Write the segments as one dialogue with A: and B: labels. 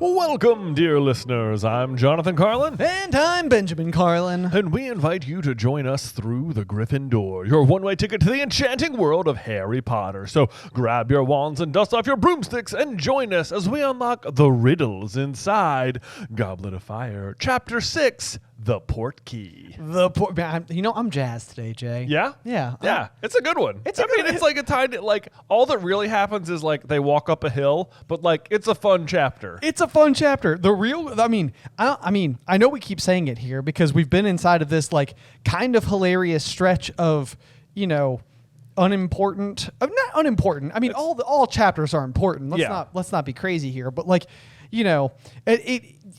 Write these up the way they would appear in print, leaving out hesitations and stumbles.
A: Welcome, dear listeners. I'm Jonathan Carlin.
B: And I'm Benjamin Carlin.
A: And we invite you to join us through the Griffin door, your one-way ticket to the enchanting world of Harry Potter. So grab your wands and dust off your broomsticks and join us as we unlock the riddles inside Goblet of Fire, Chapter 6, The Portkey.
B: I'm jazzed today, Jay.
A: Yeah?
B: Yeah.
A: Yeah, it's a good one.
B: It's
A: like a tiny, all that really happens is, they walk up a hill, but, it's a fun chapter.
B: It's a fun chapter. I know we keep saying it here because we've been inside of this, kind of hilarious stretch of, unimportant. Not unimportant. I mean, all chapters are important. Let's not be crazy here. But,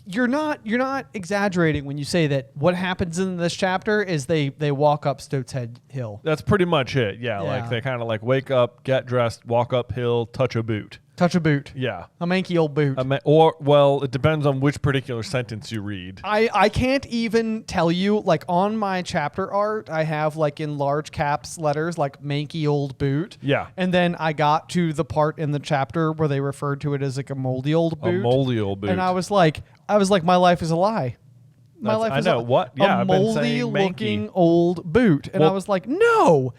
B: you're not exaggerating when you say that what happens in this chapter is they walk up Stoats Head Hill.
A: That's pretty much it. Yeah. They kind of wake up, get dressed, walk uphill, touch a boot.
B: Touch a boot.
A: Yeah.
B: A manky old boot.
A: It depends on which particular sentence you read.
B: I can't even tell you, on my chapter art, I have, in large caps letters, manky old boot.
A: Yeah.
B: And then I got to the part in the chapter where they referred to it as, a moldy old boot.
A: A moldy old boot.
B: And I was like, my life is a lie. My life is a moldy-looking old boot. And I was like, no,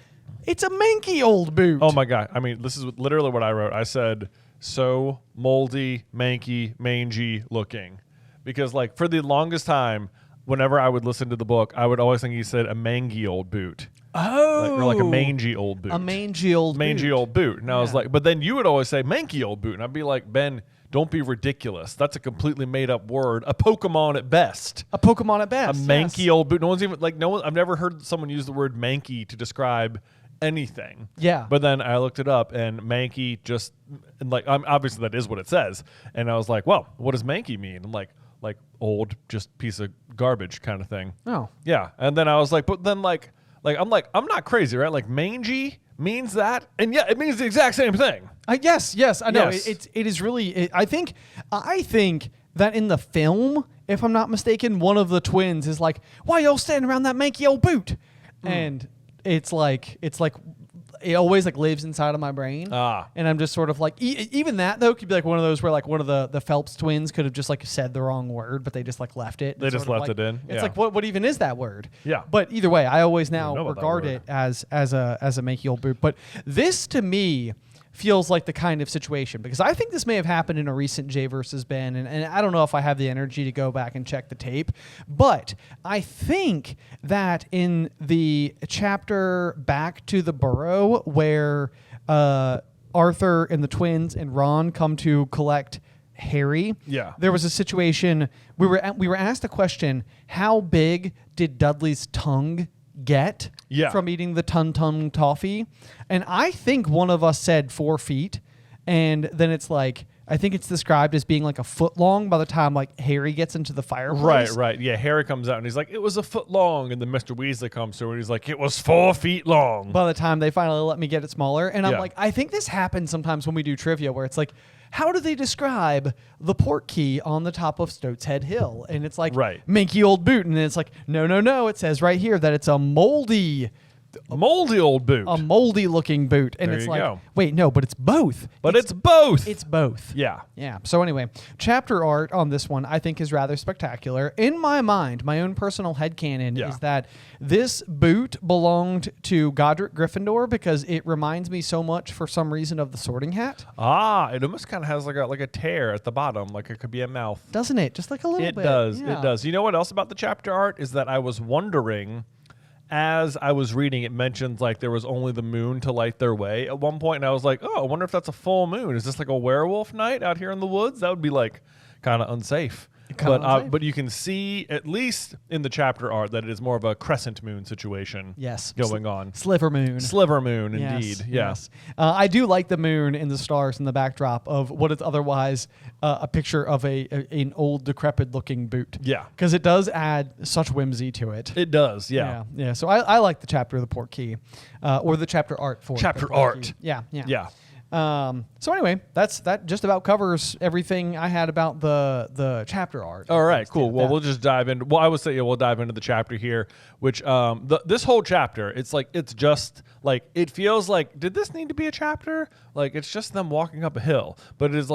B: it's a manky old boot.
A: Oh, my God. I mean, this is literally what I wrote. I said, so moldy, manky, mangy looking. Because, for the longest time, whenever I would listen to the book, I would always think he said a mangy old boot.
B: Oh.
A: Or a mangy old boot.
B: A mangy old boot.
A: Mangy old boot. And I was like, but then you would always say manky old boot. And I'd be like, Ben, don't be ridiculous. That's a completely made up word. A Pokemon at best.
B: A Pokemon at best.
A: A manky old boot. No one's even, I've never heard someone use the word manky to describe anything.
B: Yeah.
A: But then I looked it up, and manky just, obviously that is what it says. And I was like, well, what does manky mean? I'm like old, just piece of garbage kind of thing.
B: Oh.
A: Yeah. And then I was like, but then I'm not crazy, right? Mangy means that, and yeah, it means the exact same thing.
B: Yes, I know.
A: Yes.
B: It is really. I think that in the film, if I'm not mistaken, one of the twins is like, "Why y'all standing around that manky old boot?" And it's like it always lives inside of my brain. And I'm just sort of even that though could be one of those where one of the Phelps twins could have just said the wrong word, but they just left it.
A: They just left it in.
B: It's what even is that word?
A: Yeah.
B: But either way, I always now regard it as a manky old boot. But this to me feels like the kind of situation, because I think this may have happened in a recent Jay versus Ben, and I don't know if I have the energy to go back and check the tape, but I think that in the chapter Back to the Burrow where Arthur and the twins and Ron come to collect Harry, there was a situation, we were asked a question, how big did Dudley's tongue get from eating the Tum toffee? And I think one of us said 4 feet, and then it's I think it's described as being a foot long by the time Harry gets into the fireplace.
A: Right. Yeah, Harry comes out and he's like, it was a foot long, and then Mr. Weasley comes through and he's like, it was 4 feet long.
B: By the time they finally let me get it smaller, and I'm I think this happens sometimes when we do trivia where it's how do they describe the Portkey on the top of Stoats Head Hill? And it's manky old boot. And then it's no. It says right here that it's a moldy
A: old boot.
B: A moldy looking boot. And it's wait, no, but it's both.
A: But it's both.
B: It's both.
A: Yeah.
B: Yeah. So anyway, chapter art on this one I think is rather spectacular. In my mind, my own personal headcanon is that this boot belonged to Godric Gryffindor because it reminds me so much for some reason of the Sorting Hat.
A: It almost kind of has like a tear at the bottom, it could be a mouth.
B: Doesn't it? Just a little bit.
A: It does. Yeah. It does. You know what else about the chapter art is that I was wondering, as I was reading, it mentions there was only the moon to light their way at one point, and I was like, oh, I wonder if that's a full moon. Is this a werewolf night out here in the woods? That would be kind of unsafe. But you can see, at least in the chapter art, that it is more of a crescent moon situation going on.
B: Sliver moon.
A: Sliver moon, indeed.
B: Yes. I do like the moon and the stars in the backdrop of what is otherwise a picture of an old, decrepit-looking boot.
A: Yeah.
B: Because it does add such whimsy to it.
A: It does, yeah.
B: Yeah. So I like the chapter of the Portkey, or the chapter art for
A: chapter art.
B: Yeah.
A: So
B: anyway, that just about covers everything I had about the chapter art.
A: All right, cool. Well, we'll just dive in. Well, I would say we'll dive into the chapter here, which this whole chapter, it's just it feels like, did this need to be a chapter? It's just them walking up a hill, but it is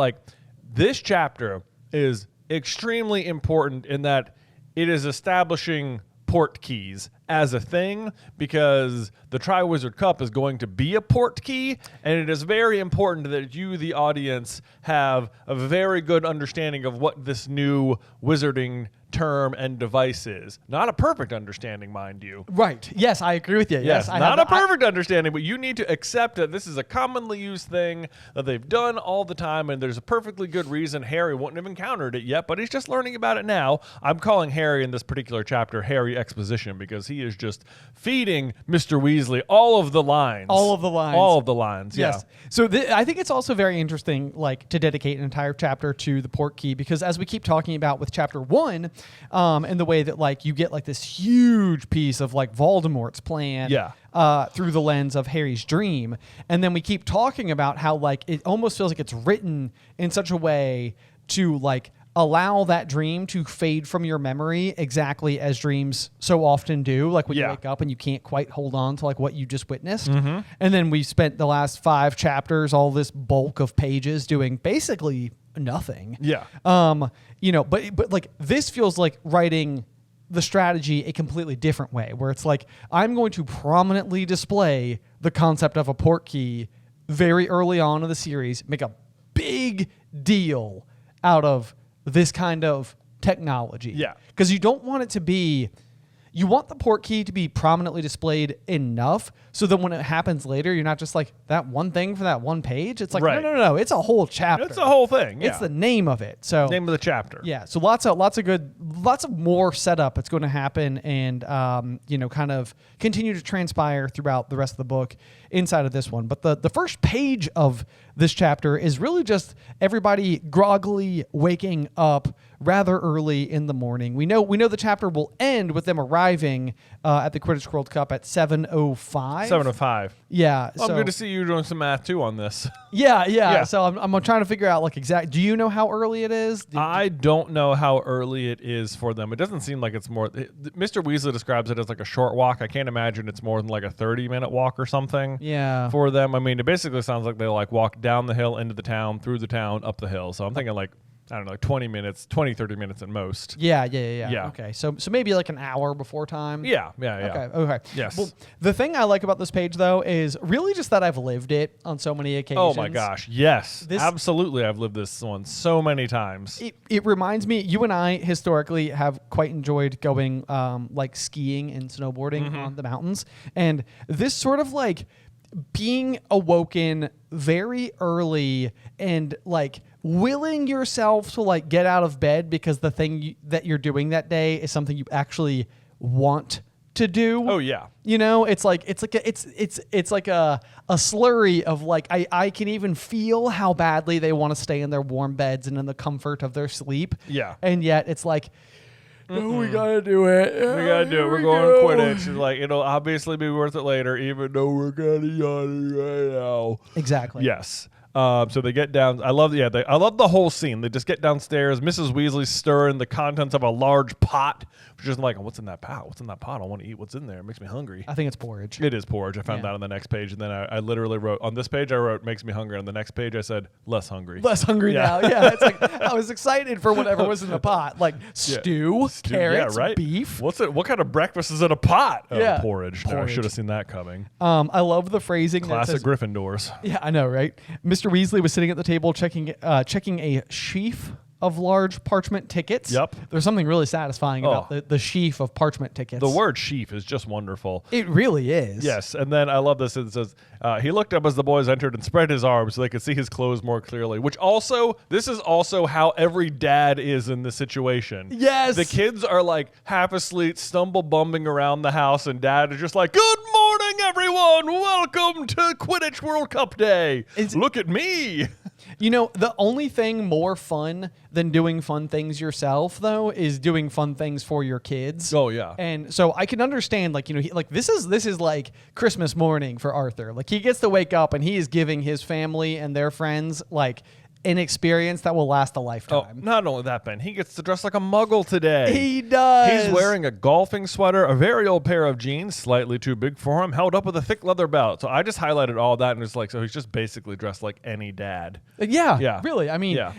A: this chapter is extremely important in that it is establishing Portkeys as a thing, because the Triwizard Cup is going to be a Portkey, and it is very important that you, the audience, have a very good understanding of what this new wizarding term and device is. Not a perfect understanding, mind you.
B: Right. Yes, I agree with you. Yes,
A: not a perfect understanding, but you need to accept that this is a commonly used thing that they've done all the time, and there's a perfectly good reason Harry wouldn't have encountered it yet, but he's just learning about it now. I'm calling Harry in this particular chapter Harry Exposition, because he is just feeding Mr. Weasley all of the lines.
B: All of the lines.
A: All of the lines,
B: yes.
A: Yeah.
B: So I think it's also very interesting, like, to dedicate an entire chapter to the Portkey, because as we keep talking about with chapter 1, and the way that, like, you get, like, this huge piece of, like, Voldemort's plan through the lens of Harry's dream. And then we keep talking about how, like, it almost feels like it's written in such a way to, like, allow that dream to fade from your memory exactly as dreams so often do, like when you wake up and you can't quite hold on to, like, what you just witnessed. And then we spent the last 5 chapters, all this bulk of pages, doing basically nothing. You know, but like, this feels like writing the strategy a completely different way, where it's like, I'm going to prominently display the concept of a Portkey very early on in the series, make a big deal out of this kind of technology.
A: Yeah.
B: Because you don't want it to be, you want the Portkey to be prominently displayed enough so that when it happens later, you're not just like, that one thing for that one page. It's like, no, it's a whole chapter.
A: It's a whole thing.
B: It's the name of it. So
A: name of the chapter.
B: Yeah. So lots of more setup that's going to happen, and you know, kind of continue to transpire throughout the rest of the book inside of this one. But the first page of this chapter is really just everybody groggily waking up rather early in the morning. We know the chapter will end with them arriving at the Quidditch World Cup at 7:05.
A: 7:05.
B: Yeah.
A: Well, I'm good to see you doing some math too on this.
B: Yeah. So I'm trying to figure out, like, exact. Do you know how early it is?
A: I don't know how early it is for them. It doesn't seem like it's more. Mr. Weasley describes it as like a short walk. I can't imagine it's more than like a 30-minute walk or something.
B: Yeah.
A: For them, I mean, it basically sounds like they like walk down the hill into the town, through the town, up the hill. So I'm thinking like, I don't know, like 20 minutes, 20, 30 minutes at most.
B: Yeah. Okay. So maybe like an hour before time.
A: Yeah.
B: Okay.
A: Yes.
B: Well, the thing I like about this page, though, is really just that I've lived it on so many occasions.
A: Oh my gosh. Yes. Absolutely. I've lived this one so many times.
B: It reminds me, you and I historically have quite enjoyed going like skiing and snowboarding on the mountains. And this sort of like being awoken very early and like willing yourself to like get out of bed because the thing that you're doing that day is something you actually want to do.
A: Oh yeah.
B: You know, it's like a slurry of like, I can even feel how badly they want to stay in their warm beds and in the comfort of their sleep.
A: Yeah.
B: And yet it's like, no, we gotta do it.
A: We gotta do it. We're going to Quidditch. It's like, it'll obviously be worth it later, even though we're kind of yawning right now.
B: Exactly.
A: Yes. So they get down. I love the whole scene. They just get downstairs. Mrs. Weasley's stirring the contents of a large pot. She's just like, what's in that pot? What's in that pot? I want to eat what's in there. It makes me hungry.
B: I think it's porridge.
A: It is porridge. I found that on the next page. And then I literally wrote, on this page I wrote, makes me hungry. On the next page I said, less hungry.
B: Less hungry now. Yeah. It's like, I was excited for whatever was in the pot. Like stew, carrots, beef.
A: What kind of breakfast is in a pot? Oh, porridge. No, I
B: Porridge.
A: should have seen that coming.
B: I love the phrasing.
A: Classic
B: that says,
A: Gryffindors.
B: Yeah, I know, right? Mr. Weasley was sitting at the table checking a sheaf of large parchment tickets.
A: Yep.
B: There's something really satisfying about the sheaf of parchment tickets.
A: The word sheaf is just wonderful.
B: It really is.
A: Yes. And then I love this. It says, he looked up as the boys entered and spread his arms so they could see his clothes more clearly, which also, this is also how every dad is in this situation.
B: Yes.
A: The kids are like half asleep, stumble bumping around the house, and dad is just like, good morning, everyone. Welcome to Quidditch World Cup Day. Look at me.
B: You know, the only thing more fun than doing fun things yourself, though, is doing fun things for your kids.
A: Oh yeah.
B: And so I can understand, like, you know, this is like Christmas morning for Arthur. Like, he gets to wake up and he is giving his family and their friends like an experience that will last a lifetime.
A: Oh, not only that, Ben, he gets to dress like a muggle today.
B: He does.
A: He's wearing a golfing sweater, a very old pair of jeans, slightly too big for him, held up with a thick leather belt. So I just highlighted all that, and it's like, so he's just basically dressed like any dad.
B: Yeah. Really. I mean,
A: yeah.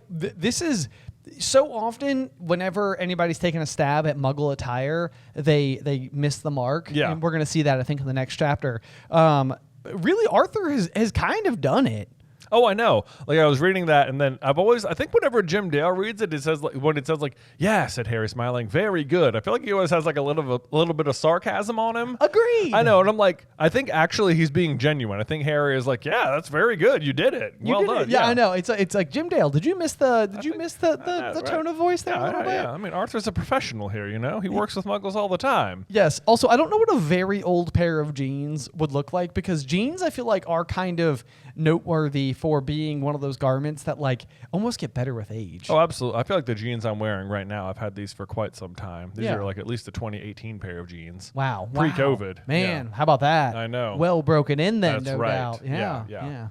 B: this is so often, whenever anybody's taking a stab at Muggle attire, they miss the mark.
A: Yeah.
B: And we're going to see that, I think, in the next chapter. Really, Arthur has kind of done it.
A: Oh, I know. Like, I was reading that, and then I think whenever Jim Dale reads it, it says yeah, said Harry, smiling, very good. I feel like he always has like a little bit of sarcasm on him.
B: Agreed.
A: I know, and I'm like, I think actually he's being genuine. I think Harry is like, yeah, that's very good. You did it. Well done.
B: Yeah, I know. It's like Jim Dale. Did you miss the tone of voice there a little bit?
A: Yeah. I mean, Arthur's a professional here. You know, he works with Muggles all the time.
B: Yes. Also, I don't know what a very old pair of jeans would look like, because jeans, I feel like, are kind of noteworthy for being one of those garments that like almost get better with age.
A: Oh, absolutely. I feel like the jeans I'm wearing right now, I've had these for quite some time. These
B: Yeah.
A: are like at least a 2018 pair of jeans.
B: Wow.
A: Pre-COVID.
B: Man,
A: Yeah.
B: how about that?
A: I know.
B: Well broken in then,
A: That's
B: no
A: right.
B: doubt.
A: Yeah.
B: Yeah.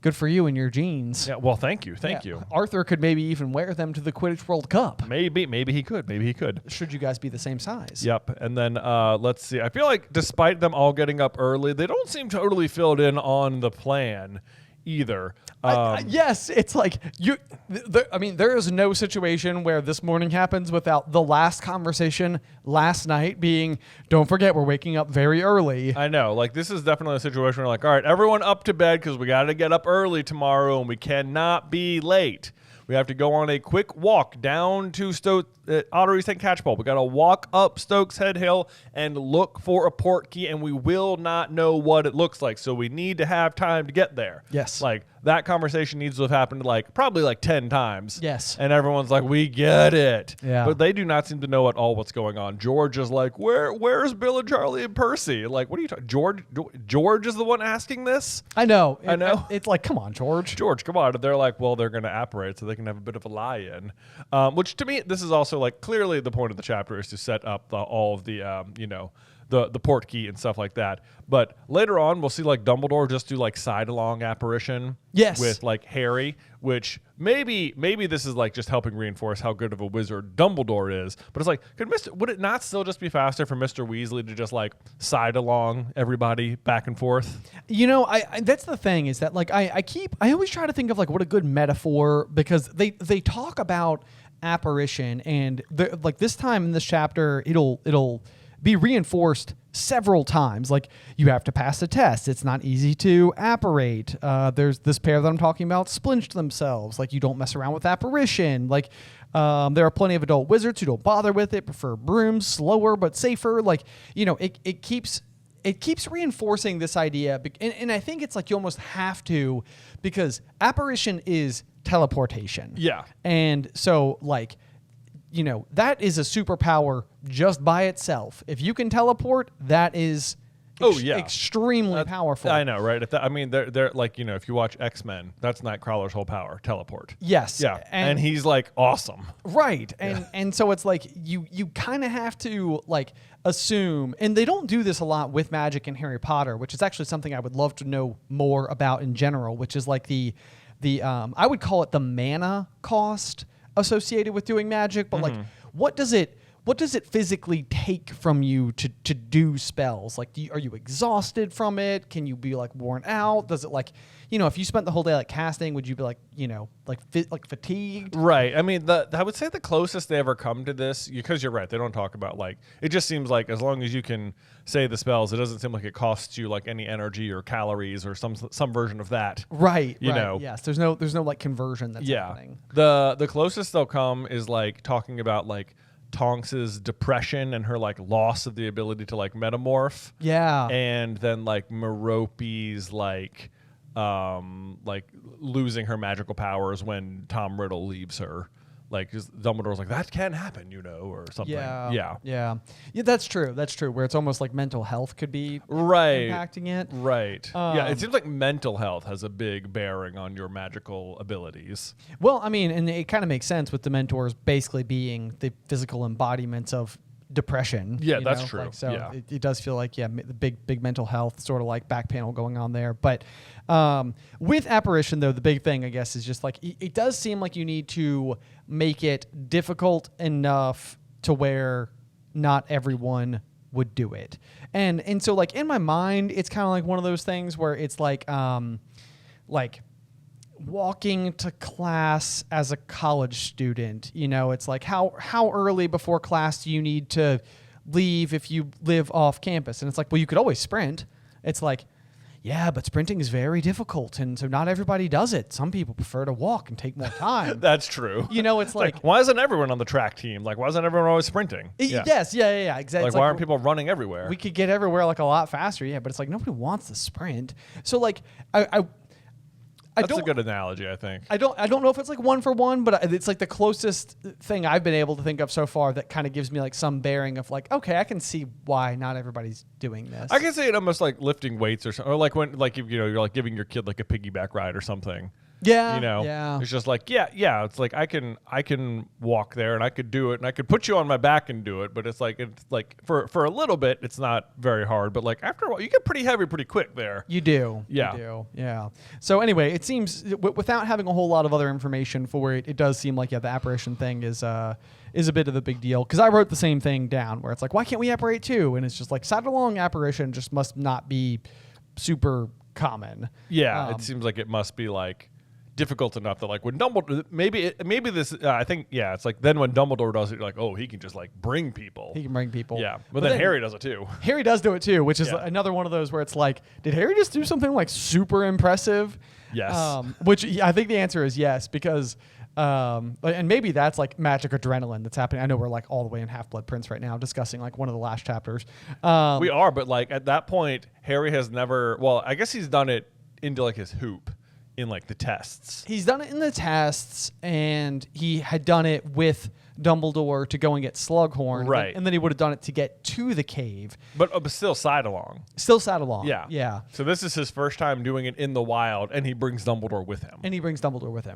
B: Good for you and your jeans.
A: Yeah. Well, thank you. Thank
B: Yeah.
A: you.
B: Arthur could maybe even wear them to the Quidditch World Cup.
A: Maybe he could.
B: Should you guys be the same size?
A: Yep. And then let's see. I feel like despite them all getting up early, they don't seem totally filled in on the plan either.
B: Yes, it's like there is no situation where this morning happens without the last conversation last night being, don't forget, we're waking up very early.
A: I know. Like, this is definitely a situation where, like, all right, everyone up to bed because we got to get up early tomorrow and we cannot be late. We have to go on a quick walk down to Ottery St. Catchpole. We got to walk up Stokes Head Hill and look for a Portkey, and we will not know what it looks like. So we need to have time to get there.
B: Yes.
A: Like, that conversation needs to have happened probably 10 times.
B: Yes.
A: And everyone's like, we get it.
B: Yeah.
A: But they do not seem to know at all what's going on. George is like, where's Bill and Charlie and Percy? Like, what are you talking? George is the one asking this?
B: I know.
A: I know.
B: It's like, come on, George.
A: George, come on. And they're like, well, they're going to apparate so they can have a bit of a lie-in. Which to me, this is also like clearly the point of the chapter is to set up all of the, the Portkey and stuff like that. But later on, we'll see like Dumbledore just do like side-along apparition.
B: Yes.
A: With like Harry, which maybe this is like just helping reinforce how good of a wizard Dumbledore is. But it's like, would it not still just be faster for Mr. Weasley to just like side along everybody back and forth?
B: You know, I that's the thing is that like I always try to think of like what a good metaphor, because they talk about apparition, and like this time in this chapter it'll be reinforced several times. Like, you have to pass a test. It's not easy to apparate. There's this pair that I'm talking about splinched themselves. Like, you don't mess around with apparition. Like, there are plenty of adult wizards who don't bother with it, prefer brooms, slower but safer. Like, you know, it keeps reinforcing this idea. And I think it's like you almost have to, because apparition is teleportation.
A: Yeah.
B: And so, like, you know, that is a superpower just by itself. If you can teleport, that is extremely powerful.
A: I know, right? They're like, you know, if you watch X-Men, that's Nightcrawler's whole power, teleport.
B: Yes.
A: Yeah. And he's like awesome.
B: Right. And so it's like you kind of have to like assume, and they don't do this a lot with magic in Harry Potter, which is actually something I would love to know more about in general, which is like the I would call it the mana cost associated with doing magic, but like what does it physically take from you to do spells? Like, are you exhausted from it? Can you be like worn out? Does it like, you know, if you spent the whole day like casting, would you be like, you know, like fatigued?
A: Right. I mean, I would say the closest they ever come to this, because you're right, they don't talk about like, it just seems like as long as you can say the spells, it doesn't seem like it costs you like any energy or calories or some version of that.
B: Right.
A: You know.
B: Yes. There's no like conversion that's happening.
A: The closest they'll come is like talking about like Tonks's depression and her like loss of the ability to like metamorph.
B: Yeah.
A: And then like Merope's like losing her magical powers when Tom Riddle leaves her. Like, Dumbledore's like, that can happen, you know, or something.
B: Yeah, that's true. That's true. Where it's almost like mental health could be impacting it.
A: Right. Yeah, it seems like mental health has a big bearing on your magical abilities.
B: Well, I mean, and it kind of makes sense with the mentors basically being the physical embodiments of depression.
A: Yeah, that's true.
B: Like, so
A: yeah.
B: it does feel like, the big mental health sort of like back panel going on there. But with apparition, though, the big thing, I guess, is just like it does seem like you need to make it difficult enough to where not everyone would do it. And so like in my mind, it's kind of like one of those things where it's like walking to class as a college student. You know, it's like how early before class do you need to leave if you live off campus? And it's like, well, you could always sprint. It's like, yeah, but sprinting is very difficult, and so not everybody does it. Some people prefer to walk and take more time.
A: That's true.
B: You know, it's like,
A: why isn't everyone on the track team? Like, why isn't everyone always sprinting?
B: Yes, yeah, exactly.
A: Like, why aren't people running everywhere?
B: We could get everywhere like a lot faster, yeah, but it's like nobody wants to sprint. So like,
A: That's a good analogy, I think.
B: I don't know if it's like one for one, but it's like the closest thing I've been able to think of so far that kind of gives me like some bearing of like, okay, I can see why not everybody's doing this.
A: I can say it almost like lifting weights or something, or like when like if, you know, you're like giving your kid like a piggyback ride or something.
B: Yeah,
A: you know,
B: yeah.
A: It's just like, yeah. It's like I can walk there and I could do it and I could put you on my back and do it, but it's like for a little bit it's not very hard, but like after a while you get pretty heavy pretty quick there.
B: You do,
A: yeah,
B: you do, yeah. So anyway, it seems without having a whole lot of other information for it, it does seem like the apparition thing is a bit of a big deal, because I wrote the same thing down where it's like, why can't we apparate too? And it's just like side-along apparition just must not be super common.
A: Yeah, it seems like it must be like difficult enough that like when Dumbledore maybe this I think it's like then when Dumbledore does it, you're like, oh, he can just like bring people.
B: He can bring people.
A: Yeah, but then Harry does it too.
B: Harry does do it too, which is another one of those where it's like, did Harry just do something like super impressive?
A: Yes.
B: Which I think the answer is yes, because and maybe that's like magic adrenaline that's happening. I know we're like all the way in Half-Blood Prince right now discussing like one of the last chapters.
A: We are, but like at that point, Harry has never. Well, I guess he's done it into like his hoop. In like the tests. He's
B: done it in the tests, and he had done it with Dumbledore to go and get Slughorn.
A: Right.
B: And then he would have done it to get to the cave.
A: But still side along.
B: Still side along.
A: Yeah.
B: Yeah.
A: So this is his first time doing it in the wild, and he brings Dumbledore with him.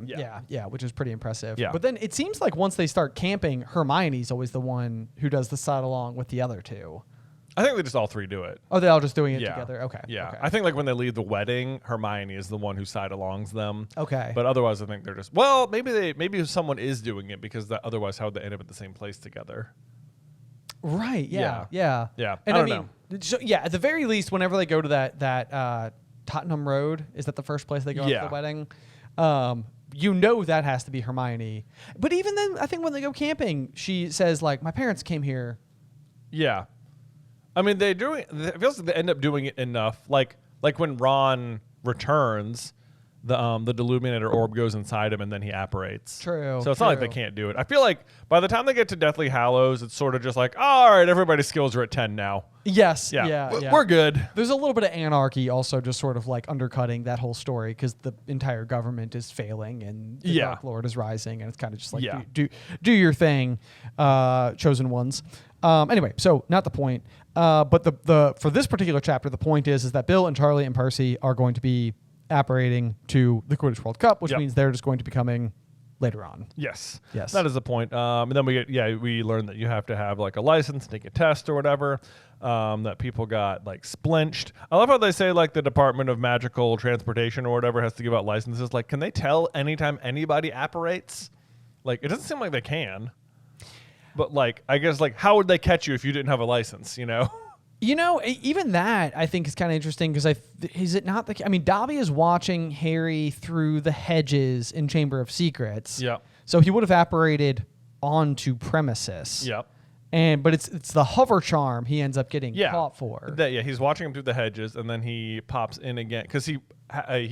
B: Yeah, which is pretty impressive.
A: Yeah.
B: But then it seems like once they start camping, Hermione's always the one who does the side along with the other two.
A: I think they just all three do it.
B: Oh, they're all just doing it together? Okay.
A: Yeah.
B: Okay.
A: I think like when they leave the wedding, Hermione is the one who side-alongs them.
B: Okay.
A: But otherwise I think they're just, well, maybe someone is doing it because otherwise how would they end up at the same place together?
B: Right, yeah.
A: And I don't know.
B: So, yeah, at the very least, whenever they go to that Tottenham Road, is that the first place they go after the wedding? You know that has to be Hermione. But even then, I think when they go camping, she says, like, my parents came here.
A: Yeah. I mean, it feels like they end up doing it enough. Like when Ron returns, the Deluminator orb goes inside him and then he apparates.
B: True.
A: So it's not like they can't do it. I feel like by the time they get to Deathly Hallows, it's sort of just like, all right, everybody's skills are at 10 now.
B: Yes.
A: Yeah. We're good.
B: There's a little bit of anarchy also just sort of like undercutting that whole story because the entire government is failing and the Dark Lord is rising, and it's kind of just like, do your thing, chosen ones. Anyway, so not the point. But the for this particular chapter, the point is that Bill and Charlie and Percy are going to be apparating to the Quidditch World Cup, which means they're just going to be coming later on.
A: Yes.
B: Yes.
A: That is the point. And then we learn that you have to have like a license, take a test or whatever. That people got like splinched. I love how they say like the Department of Magical Transportation or whatever has to give out licenses. Like, can they tell anytime anybody apparates? Like, it doesn't seem like they can. But like, I guess like, how would they catch you if you didn't have a license? You know.
B: You know, even that I think is kind of interesting because is it not the? I mean, Dobby is watching Harry through the hedges in Chamber of Secrets.
A: Yeah.
B: So he would have apparated onto premises.
A: Yep.
B: But it's the hover charm he ends up getting caught for.
A: He's watching him through the hedges, and then he pops in again because he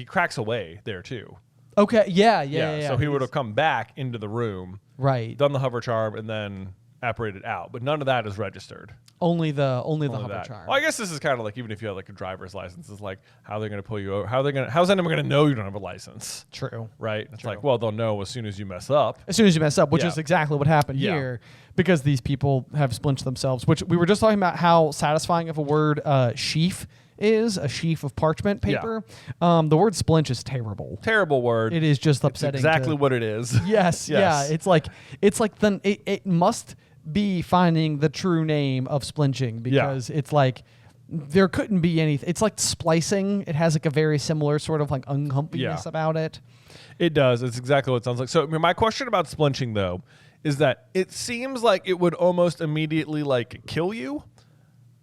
A: cracks away there too.
B: Okay. Yeah.
A: So he would have come back into the room,
B: right?
A: Done the hover charm, and then apparated out. But none of that is registered.
B: Only the hover charm.
A: Well, I guess this is kind of like even if you have like a driver's license, it's like how they're going to pull you over. How's anyone going to know you don't have a license?
B: True.
A: Right. It's like, well, they'll know as soon as you mess up.
B: Which is exactly what happened here, because these people have splinched themselves. Which we were just talking about how satisfying of a word sheaf is, a sheaf of parchment paper. Yeah. The word splinch is terrible.
A: Terrible word.
B: It is just upsetting.
A: It's exactly what it is.
B: Yes. Yeah. It's like it must be finding the true name of splinching, because it's like there couldn't be anything. It's like splicing. It has like a very similar sort of like uncomfiness about it.
A: It does. It's exactly what it sounds like. So my question about splinching though is that it seems like it would almost immediately like kill you.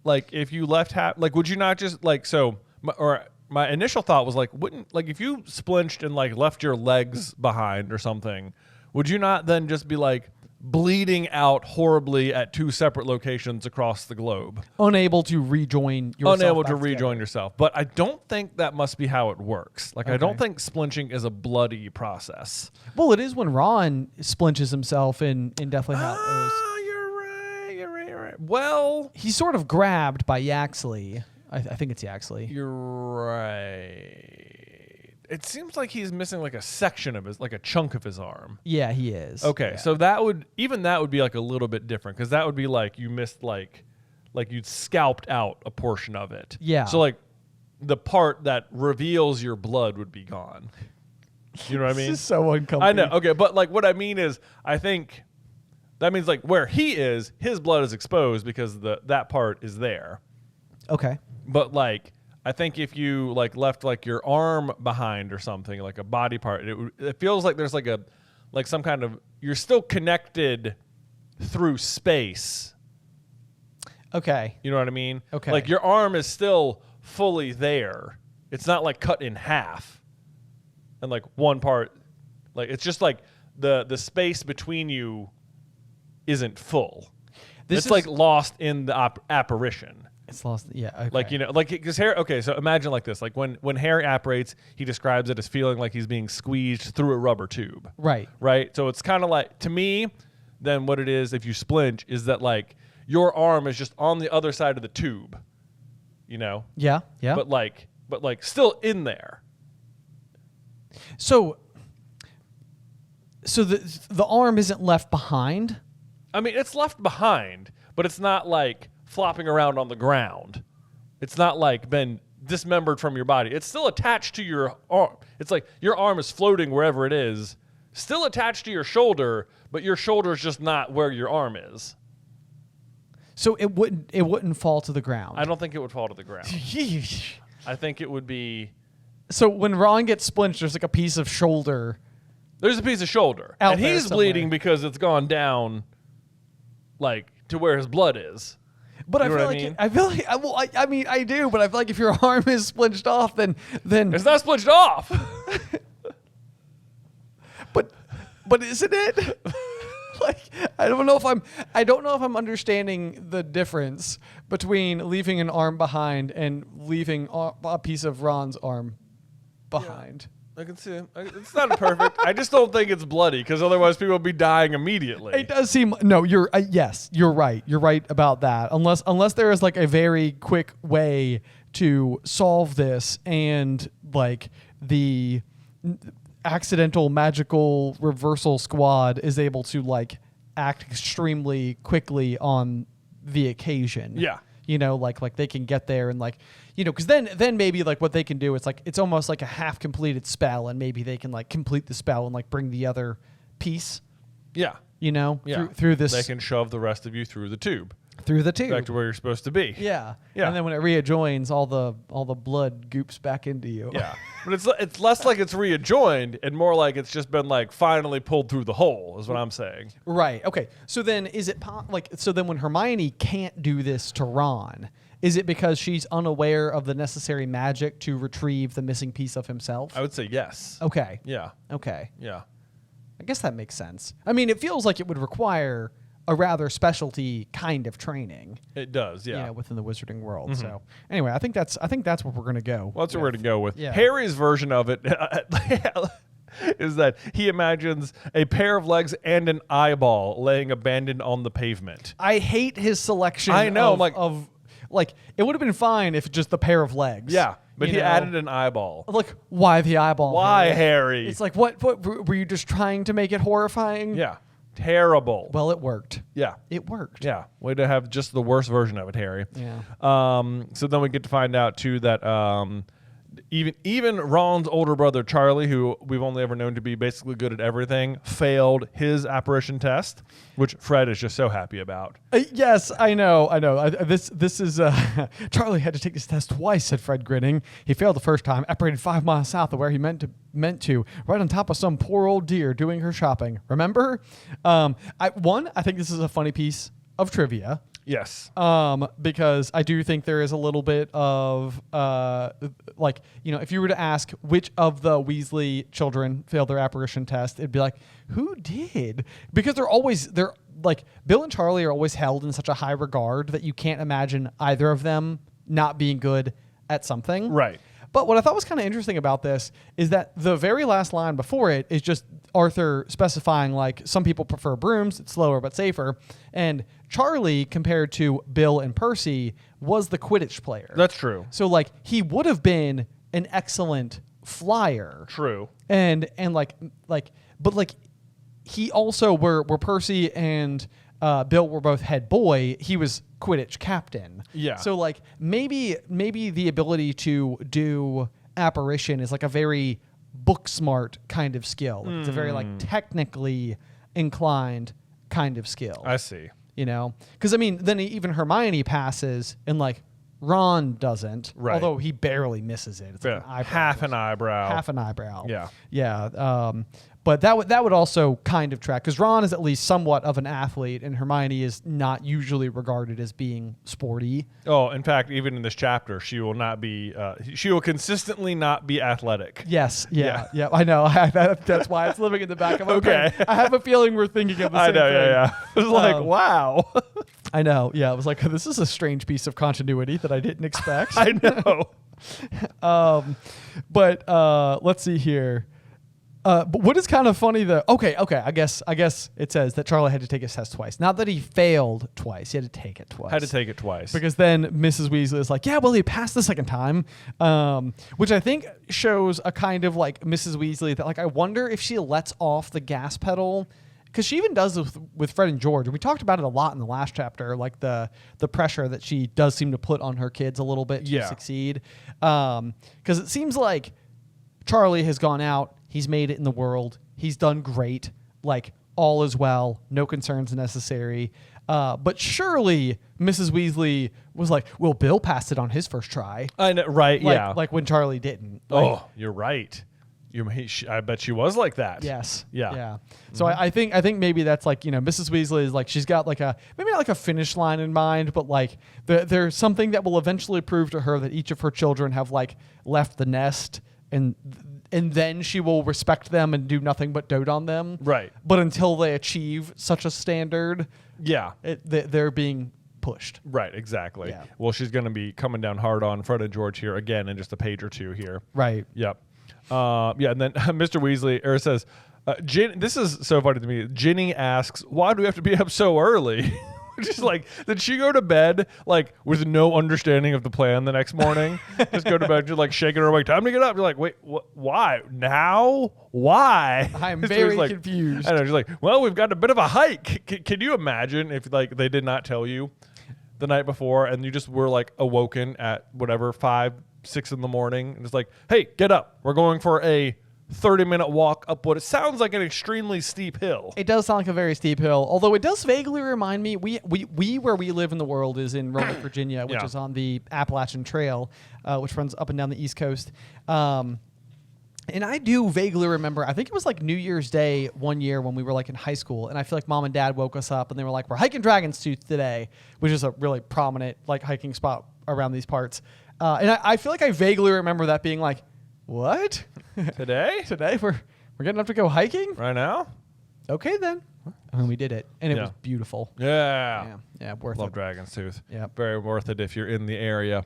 A: Like if you left would you not just like, so, or my initial thought was like, wouldn't like if you splinched and like left your legs behind or something, would you not then just be like bleeding out horribly at 2 separate locations across the globe,
B: unable to rejoin yourself?
A: Yourself? But I don't think that must be how it works. Like, I don't think splinching is a bloody process.
B: Well, it is when Ron splinches himself in Deathly Hallows.
A: You're right. Well,
B: he's sort of grabbed by Yaxley. I think it's Yaxley.
A: You're right. It seems like he's missing like a section of like a chunk of his arm.
B: Yeah, he is.
A: Okay,
B: yeah.
A: so that would be like a little bit different, because that would be like you missed like you'd scalped out a portion of it.
B: Yeah.
A: So like the part that reveals your blood would be gone. You know what I mean?
B: This is so uncomfortable.
A: I know. Okay, but like what I mean is, I think that means like where he is, his blood is exposed because that part is there.
B: Okay.
A: But like, I think if you like left like your arm behind or something, like a body part, it feels like there's like some kind of, you're still connected through space.
B: Okay.
A: You know what I mean?
B: Okay.
A: Like your arm is still fully there. It's not like cut in half. And like one part, like it's just like the space between you isn't full. It's like lost in the apparition.
B: It's lost. Yeah. Okay.
A: Like, you know, like, because Harry, okay, so imagine like this. Like when Harry apparates, he describes it as feeling like he's being squeezed through a rubber tube.
B: Right.
A: Right? So it's kind of like, to me, then what it is, if you splinch, is that like your arm is just on the other side of the tube, you know?
B: Yeah. Yeah.
A: But like still in there.
B: So the arm isn't left behind?
A: I mean, it's left behind, but it's not like flopping around on the ground. It's not like been dismembered from your body. It's still attached to your arm. It's like your arm is floating wherever it is, still attached to your shoulder, but your shoulder is just not where your arm is.
B: So it wouldn't fall to the ground.
A: I don't think it would fall to the ground. I think it would be.
B: So when Ron gets splinched, there's like a piece of shoulder.
A: There's a piece of shoulder,
B: and
A: he's bleeding because it's gone down, like to where his blood is.
B: But I feel like I do, but I feel like if your arm is splinched off, then
A: it's not splinched off.
B: but isn't it? Like I don't know if I'm understanding the difference between leaving an arm behind and leaving a piece of Ron's arm behind.
A: Yeah. I can see it. It's not perfect. I just don't think it's bloody, because otherwise people would be dying immediately.
B: It does seem you're yes, you're right. You're right about that. Unless there is like a very quick way to solve this, and like the accidental magical reversal squad is able to like act extremely quickly on the occasion.
A: Yeah.
B: You know, like they can get there and like, you know, because then maybe like what they can do is like it's almost like a half completed spell, and maybe they can like complete the spell and like bring the other piece.
A: Yeah.
B: You know,
A: yeah.
B: through this.
A: They can shove the rest of you through the tube. Back to where you're supposed to be.
B: Yeah.
A: Yeah.
B: And then when it readjoins, all the blood goops back into you.
A: Yeah. But it's less like it's readjoined and more like it's just been like finally pulled through the hole, is what I'm saying.
B: Right. Okay. So then is it so then when Hermione can't do this to Ron, is it because she's unaware of the necessary magic to retrieve the missing piece of himself?
A: I would say yes.
B: Okay.
A: Yeah.
B: Okay.
A: Yeah.
B: I guess that makes sense. I mean, it feels like it would require a rather specialty kind of training.
A: It does, yeah.
B: You know, within the wizarding world. Mm-hmm. So anyway, I think that's where we're gonna go.
A: Well, that's where we're gonna go with.
B: Yeah.
A: Harry's version of it is that he imagines a pair of legs and an eyeball laying abandoned on the pavement.
B: I hate his selection.
A: I know,
B: like it would have been fine if just the pair of legs.
A: Yeah, but he added an eyeball.
B: Like, why the eyeball?
A: Why, Harry?
B: It's like, what were you just trying to make it horrifying?
A: Yeah. Terrible.
B: Well, it worked.
A: Yeah.
B: It worked.
A: Yeah. Way to have just the worst version of it, Harry.
B: Yeah.
A: So then we get to find out, too, that even Ron's older brother, Charlie, who we've only ever known to be basically good at everything, failed his apparition test, which Fred is just so happy about.
B: Yes, I know. This is Charlie had to take this test twice, said Fred, grinning. He failed the first time, apparated 5 miles south of where he meant to, right on top of some poor old deer doing her shopping. Remember? I think this is a funny piece of trivia.
A: Yes.
B: Because I do think there is a little bit of if you were to ask which of the Weasley children failed their apparition test, it'd be like, who did? Because they're like Bill and Charlie are always held in such a high regard that you can't imagine either of them not being good at something.
A: Right.
B: But what I thought was kind of interesting about this is that the very last line before it is just Arthur specifying, like, some people prefer brooms, it's slower but safer. And Charlie, compared to Bill and Percy, was the Quidditch player.
A: That's true.
B: So, like, he would have been an excellent flyer.
A: True.
B: But he also, where Percy and Bill were both head boy, he was Quidditch captain.
A: Yeah.
B: So like maybe the ability to do apparition is like a very book smart kind of skill. It's a very like technically inclined kind of skill.
A: I see.
B: You know, because I mean, then even Hermione passes and like Ron doesn't.
A: Right.
B: Although he barely misses it. It's like
A: half an eyebrow.
B: Half an eyebrow.
A: Yeah.
B: Yeah. But that would also kind of track, because Ron is at least somewhat of an athlete, and Hermione is not usually regarded as being sporty.
A: Oh, in fact, even in this chapter, she will not be. She will consistently not be athletic.
B: Yes. Yeah. I know. That's why it's living in the back of my brain.
A: Okay.
B: I have a feeling we're thinking of the same thing.
A: Yeah. It was like, wow.
B: I know. Yeah. It was like, this is a strange piece of continuity that I didn't expect.
A: I know.
B: But let's see here. But what is kind of funny though? Okay. I guess it says that Charlie had to take his test twice. Not that he failed twice. He had to take it twice. Because then Mrs. Weasley is like, yeah, well, he passed the second time, which I think shows a kind of like Mrs. Weasley that like I wonder if she lets off the gas pedal, because she even does with Fred and George. And we talked about it a lot in the last chapter, like the pressure that she does seem to put on her kids a little bit to succeed. Because it seems like Charlie has gone out. He's made it in the world. He's done great. Like, all is well. No concerns necessary. But surely Mrs. Weasley was like, well, Bill passed it on his first try.
A: I know, right, yeah.
B: Like when Charlie didn't. Like,
A: you're right. I bet she was like that.
B: Yes.
A: Yeah.
B: Mm-hmm. So I think maybe that's like, Mrs. Weasley is like, she's got like maybe not like a finish line in mind, but like there's something that will eventually prove to her that each of her children have like left the nest, and then she will respect them and do nothing but dote on them.
A: Right.
B: But until they achieve such a standard, they're being pushed.
A: Right, exactly.
B: Yeah.
A: Well, she's going to be coming down hard on Fred and George here again in just a page or two here.
B: Right.
A: Yep. And then Mr. Weasley says, this is so funny to me. Ginny asks, why do we have to be up so early? Just like, did she go to bed like with no understanding of the plan the next morning? Just go to bed, just like shaking her awake. Time to get up. You're like, wait, why now? Why?
B: I'm very confused.
A: I know. She's like, well, we've got a bit of a hike. Can you imagine if like they did not tell you the night before and you just were like awoken at whatever 5, 6 in the morning and it's like, hey, get up. We're going for a 30-minute walk up what it sounds like an extremely steep hill.
B: It does sound like a very steep hill, although it does vaguely remind me, we where we live in the world is in Roanoke, Virginia, which is on the Appalachian Trail, which runs up and down the East Coast. And I do vaguely remember, I think it was like New Year's Day one year when we were like in high school, and I feel like Mom and Dad woke us up and they were like, we're hiking Dragon's Tooth today, which is a really prominent like hiking spot around these parts. And I feel like I vaguely remember that being like, what?
A: Today
B: we're getting up to go hiking
A: right now.
B: Okay then. And we did it, and it was beautiful.
A: Yeah,
B: worth it.
A: Love Dragon's Tooth.
B: Yeah,
A: very worth it if you're in the area.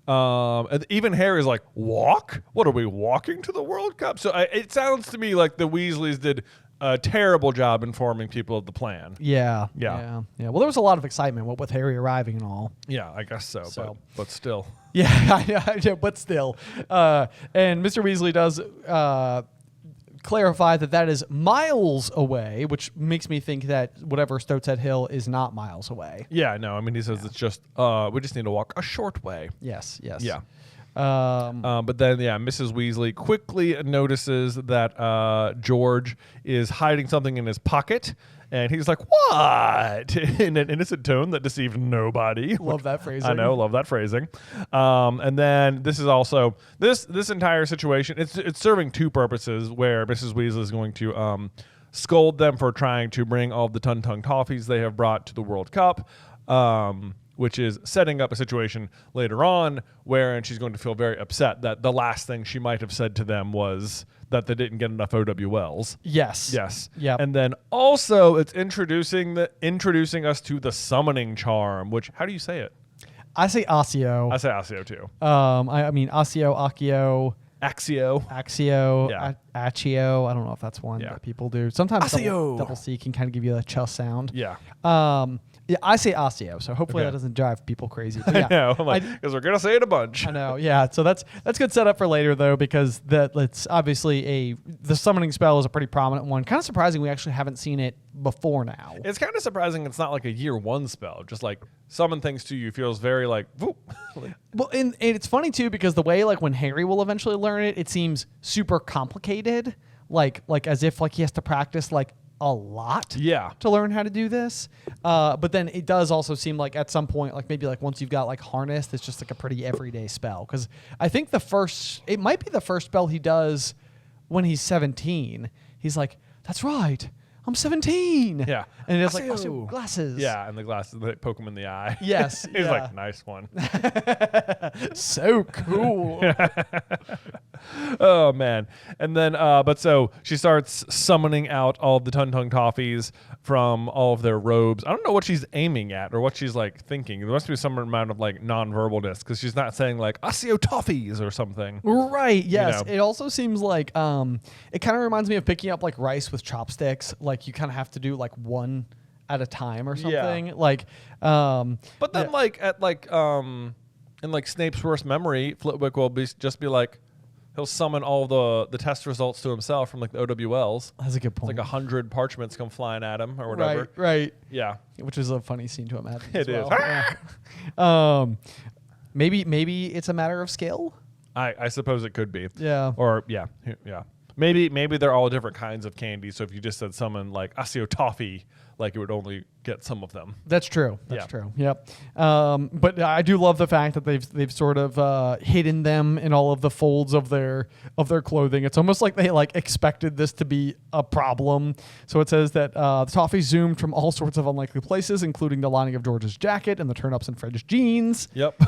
A: And even Harry's like, walk? What are we walking to the World Cup? So it sounds to me like the Weasleys did a terrible job informing people of the plan.
B: Yeah. Well, there was a lot of excitement with Harry arriving and all.
A: Yeah, I guess so. But still.
B: Yeah, but still. And Mr. Weasley does clarify that is miles away, which makes me think that whatever Stoat's Hill is not miles away.
A: Yeah, no, I mean, he says it's just, we just need to walk a short way.
B: Yes.
A: Yeah. But then, Mrs. Weasley quickly notices that George is hiding something in his pocket. And he's like, what? In an innocent tone that deceived nobody.
B: Love that phrasing.
A: I know, love that phrasing. And then this is also, this entire situation, it's serving two purposes where Mrs. Weasley is going to scold them for trying to bring all of the Tung Tung toffees they have brought to the World Cup. which is setting up a situation later on wherein she's going to feel very upset that the last thing she might have said to them was that they didn't get enough OWLs.
B: Yes. Yep.
A: And then also it's introducing us to the summoning charm, which, how do you say it?
B: I say Accio.
A: I say Accio too.
B: I mean Accio, Accio.
A: Axio.
B: Yeah. Accio. I don't know if that's one that people do. Sometimes double C can kind of give you a ch sound.
A: Yeah.
B: Yeah, I say Accio, so hopefully that doesn't drive people crazy. But yeah,
A: I know, because we're gonna say it a bunch.
B: I know, yeah. So that's good setup for later though, because it's obviously the summoning spell is a pretty prominent one. Kind of surprising we actually haven't seen it before now.
A: It's kind of surprising it's not like a year one spell. Just like summon things to you feels very like whoop.
B: Well, and it's funny too because the way like when Harry will eventually learn it, it seems super complicated. Like as if like he has to practice like a lot to learn how to do this. But then it does also seem like at some point, like maybe like once you've got like harnessed, it's just like a pretty everyday spell. Because I think it might be the first spell he does when he's 17. He's like, that's right, I'm 17.
A: Yeah.
B: And it's like, oh, glasses.
A: Yeah, and the glasses, they poke him in the eye.
B: Yes.
A: He's like, nice one.
B: So cool.
A: Oh, man. And then, but so she starts summoning out all of the Tung Toffees from all of their robes. I don't know what she's aiming at or what she's like thinking. There must be some amount of like non-verbalness because she's not saying like Accio Toffees or something.
B: Right. Yes.
A: You know?
B: It also seems like it kind of reminds me of picking up like rice with chopsticks. Like you kind of have to do like one at a time or something.
A: Yeah.
B: Like,
A: but then like at like in like Snape's worst memory, Flitwick will just be like, he'll summon all the test results to himself from like the OWLs.
B: That's a good point.
A: It's like 100 parchments come flying at him or whatever.
B: Right.
A: Yeah.
B: Which is a funny scene to imagine.
A: It is.
B: Yeah. Maybe it's a matter of skill.
A: I suppose it could be.
B: Yeah.
A: Or yeah. Maybe they're all different kinds of candy. So if you just said summon like Accio Toffee, like it would only get some of them.
B: That's true. That's true. Yep. But I do love the fact that they've sort of hidden them in all of the folds of their clothing. It's almost like they like expected this to be a problem. So it says that the toffee zoomed from all sorts of unlikely places, including the lining of George's jacket and the turn-ups in Fred's jeans.
A: Yep.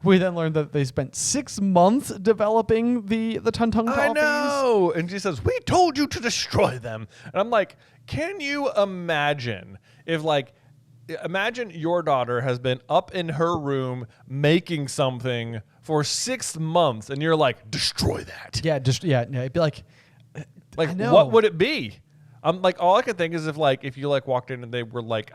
B: We then learned that they spent 6 months developing the Tung Toffees.
A: I know. And she says, "We told you to destroy them." And I'm like, can you imagine if imagine your daughter has been up in her room making something for 6 months and you're like, destroy that.
B: Yeah, it'd be like
A: what would it be? I'm like, all I can think is if you like walked in and they were like,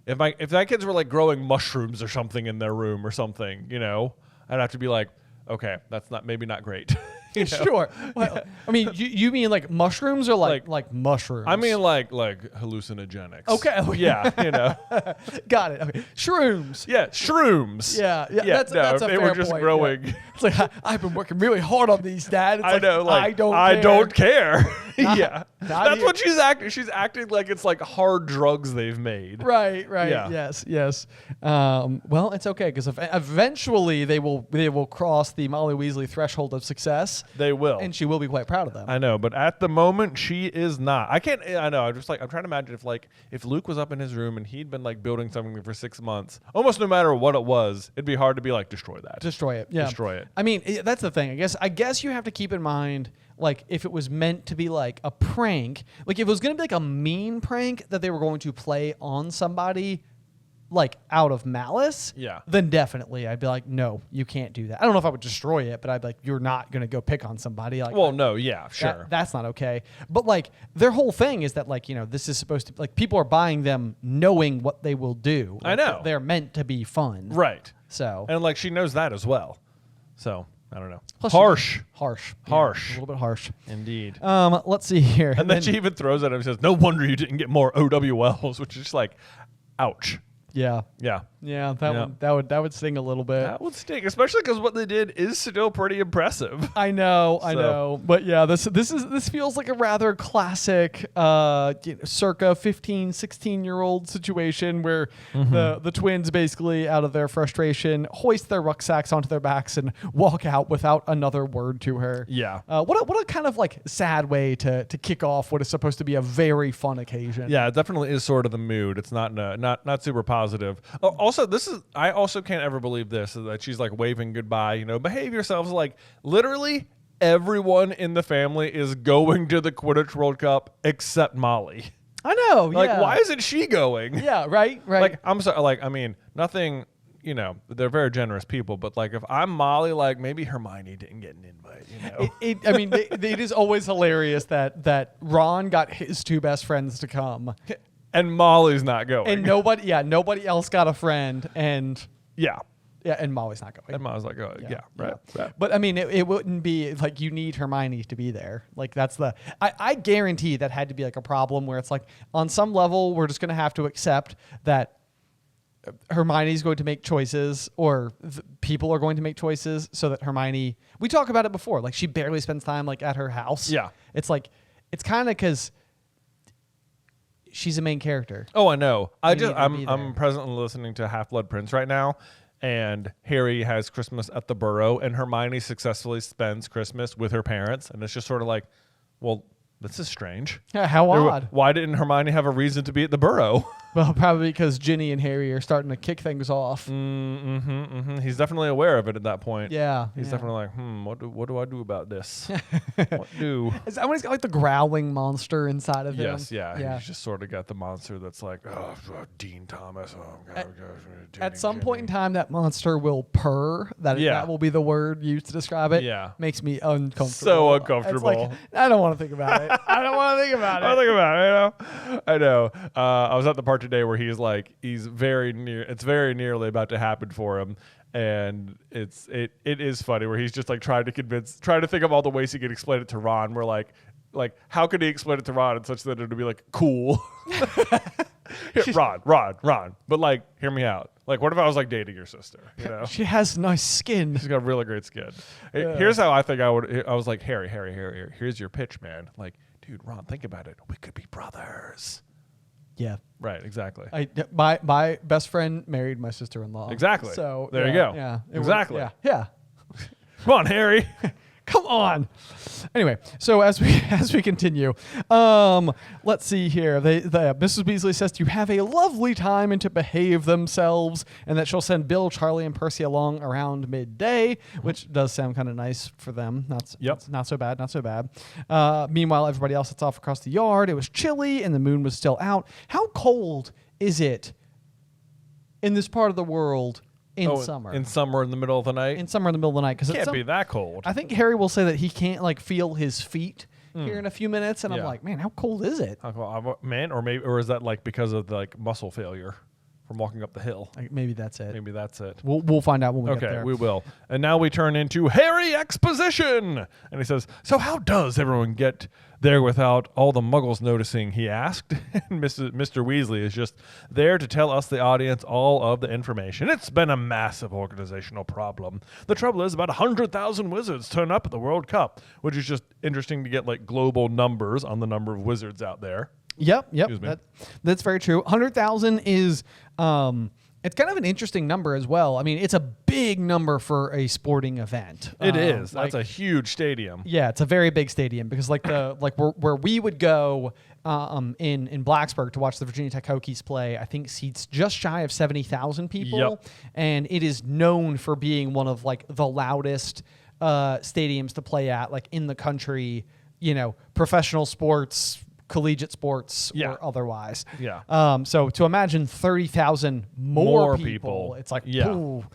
A: if my kids were like growing mushrooms or something in their room or something, you know, I'd have to be like, okay, that's maybe not great. You know?
B: Sure. Well, I mean, you mean like mushrooms or like mushrooms?
A: I mean like hallucinogenics.
B: Okay.
A: Yeah, you know.
B: Got it. Okay. Shrooms.
A: Yeah, shrooms.
B: Yeah. That's a
A: they
B: fair
A: were just
B: point.
A: growing.
B: Yeah. It's like I've been working really hard on these, Dad. It's
A: I know. Like,
B: I don't care.
A: Yeah. That's what she's acting. She's acting like it's like hard drugs they've made.
B: Right.
A: Yeah.
B: Yes. Well, it's okay because eventually they will cross the Molly Weasley threshold of success.
A: They will.
B: And she will be quite proud of them.
A: I know, but at the moment she is not. I know. I'm trying to imagine if Luke was up in his room and he'd been like building something for 6 months, almost no matter what it was, it'd be hard to be like, destroy that.
B: Destroy it. Yeah.
A: Destroy it.
B: I mean, that's the thing. I guess you have to keep in mind, like, if it was meant to be like a prank, like if it was going to be like a mean prank that they were going to play on somebody, like out of malice, then definitely I'd be like, no, you can't do that. I don't know if I would destroy it, but I'd be like, you're not going to go pick on somebody. Like,
A: well, no, yeah, sure.
B: That's not okay. But like their whole thing is that like, you know, this is supposed to, like, people are buying them knowing what they will do. Like,
A: I know.
B: They're meant to be fun.
A: Right.
B: So.
A: And like she knows that as well. So I don't know.
B: Plus
A: harsh.
B: Yeah, a little bit harsh.
A: Indeed.
B: Let's see here.
A: And then she even throws at him and says, no wonder you didn't get more OWLs, which is just like, ouch.
B: Yeah.
A: Yeah.
B: Yeah, that would sting a little bit.
A: That would sting, especially because what they did is still pretty impressive.
B: I know. But yeah, this feels like a rather classic circa 15, 16-year-old situation where the twins basically, out of their frustration, hoist their rucksacks onto their backs and walk out without another word to her.
A: Yeah.
B: What a kind of like sad way to kick off what is supposed to be a very fun occasion.
A: Yeah, it definitely is sort of the mood. It's not super positive. Also, I also can't ever believe this, that she's like waving goodbye, you know, behave yourselves. Like literally everyone in the family is going to the Quidditch World Cup except Molly.
B: I know.
A: Like,
B: yeah.
A: why isn't she going?
B: Yeah, right.
A: Like, I'm sorry. Like, I mean, nothing. You know, they're very generous people, but like, if I'm Molly, like maybe Hermione didn't get an invite. You know,
B: I mean, it is always hilarious that Ron got his two best friends to come,
A: and Molly's not going,
B: and nobody else got a friend, and and Molly's not going.
A: And Molly's like, oh, right.
B: But I mean, it wouldn't be like you need Hermione to be there. Like that's I guarantee that had to be like a problem where it's like on some level we're just going to have to accept that Hermione's going to make choices, or people are going to make choices, so that Hermione. We talk about it before. Like she barely spends time like at her house.
A: Yeah,
B: it's like it's kind of because she's a main character.
A: Oh, I know. I'm presently listening to Half-Blood Prince right now, and Harry has Christmas at the Burrow, and Hermione successfully spends Christmas with her parents, and it's just sort of like, well, this is strange.
B: Yeah, how odd.
A: Why didn't Hermione have a reason to be at the Burrow?
B: Well, probably because Ginny and Harry are starting to kick things off.
A: He's definitely aware of it at that point.
B: Yeah.
A: He's definitely like, what do I do about this? What do?
B: Is that when he's got like the growling monster inside of him?
A: Yes, yeah. He's just sort of got the monster that's like, Dean Thomas.
B: At some point in time, that monster will purr. That will be the word used to describe it.
A: Yeah.
B: Makes me uncomfortable.
A: So uncomfortable.
B: It's like, I don't want to think about it. I don't want to think about it.
A: I don't think about it, you know? I know. I was at the part today where it's very nearly about to happen for him. And it is funny where he's just like trying to think of all the ways he could explain it to Ron. We're like how could he explain it to Ron in such that it would be like cool? Ron. But like, hear me out. Like, what if I was like dating your sister? You know,
B: she has nice skin.
A: She's got really great skin. Here's how I think I would. I was like, Harry. Here's your pitch, man. Like, dude, Ron, think about it. We could be brothers.
B: Yeah.
A: Right. Exactly.
B: My best friend married my sister-in-law.
A: Exactly.
B: So
A: there you go.
B: Yeah.
A: Exactly.
B: Yeah.
A: Come on, Harry.
B: Come on. Anyway, so as we continue, let's see here. Mrs. Weasley says to have a lovely time and to behave themselves, and that she'll send Bill, Charlie, and Percy along around midday, which does sound kind of nice for them. That's not so bad. Meanwhile, everybody else sets off across the yard. It was chilly, and the moon was still out. How cold is it in this part of the world? In summer,
A: in the middle of the night.
B: Because
A: it can't be that cold.
B: I think Harry will say that he can't like feel his feet here in a few minutes, and I'm like, man, how cold is it?
A: Man, or is that like because of like muscle failure from walking up the hill?
B: Maybe that's it.
A: We'll
B: find out when we get there.
A: Okay, we will. And now we turn into Harry exposition, and he says, "So how does everyone get there without all the Muggles noticing?" he asked. And Mr. Weasley is just there to tell us, the audience, all of the information. It's been a massive organizational problem. The trouble is about 100,000 wizards turn up at the World Cup, which is just interesting to get like global numbers on the number of wizards out there.
B: Yep. That's very true. 100,000 is it's kind of an interesting number as well. I mean, it's a big number for a sporting event.
A: It is. That's a huge stadium.
B: Yeah, it's a very big stadium because where we would go in Blacksburg to watch the Virginia Tech Hokies play, I think seats just shy of 70,000 people.
A: Yep.
B: And it is known for being one of like the loudest stadiums to play at, like in the country, you know, professional sports, collegiate sports, or otherwise.
A: Yeah.
B: So to imagine 30,000 more people, it's like, ooh,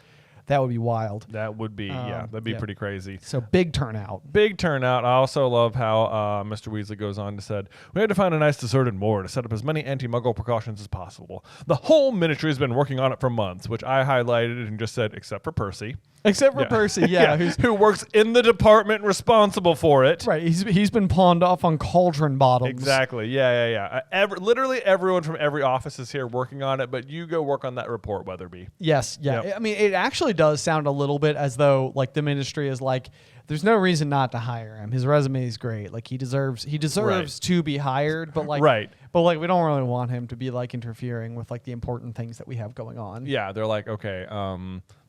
B: that would be wild.
A: That would be, that'd be pretty crazy.
B: So big turnout.
A: I also love how Mr. Weasley goes on to said, we had to find a nice deserted moor to set up as many anti-Muggle precautions as possible. The whole ministry has been working on it for months, which I highlighted and just said, except for Percy.
B: Except for Percy,
A: who works in the department responsible for it.
B: Right, he's been pawned off on cauldron bottoms.
A: Exactly, yeah. Literally everyone from every office is here working on it, but you go work on that report, Weatherby.
B: Yes, yeah. Yep. I mean, it actually does sound a little bit as though like the ministry is like, there's no reason not to hire him. His resume is great. Like he deserves to be hired, but like we don't really want him to be like interfering with like the important things that we have going on.
A: Yeah, they're like, okay,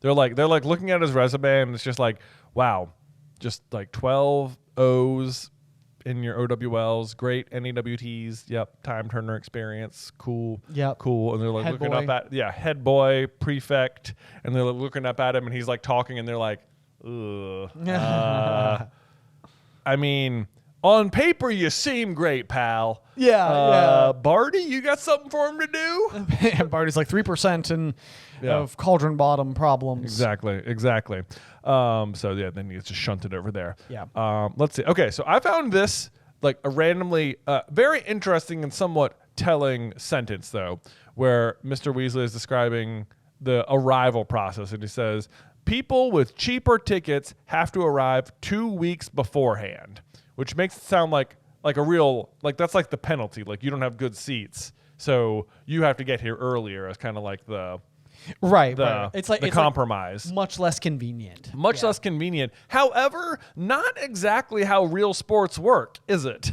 A: they're like looking at his resume and it's just like, wow, just like 12 O's in your OWLs, great NEWTs, yep, time turner experience, cool,
B: yep,
A: cool. And they're like looking up at head boy, prefect, and they're like looking up at him and he's like talking and they're like, ugh. I mean, on paper, you seem great, pal.
B: Yeah.
A: Barty, you got something for him to do?
B: Barty's like 3% of cauldron bottom problems.
A: Exactly. So yeah, then he gets just shunted over there.
B: Yeah.
A: Let's see. Okay, so I found this like a randomly very interesting and somewhat telling sentence though, where Mr. Weasley is describing the arrival process, and he says, people with cheaper tickets have to arrive 2 weeks beforehand, which makes it sound like a real, like that's like the penalty. Like you don't have good seats, so you have to get here earlier as kind of like the
B: right.
A: It's like the compromise.
B: Like much less convenient.
A: Less convenient. However, not exactly how real sports work, is it?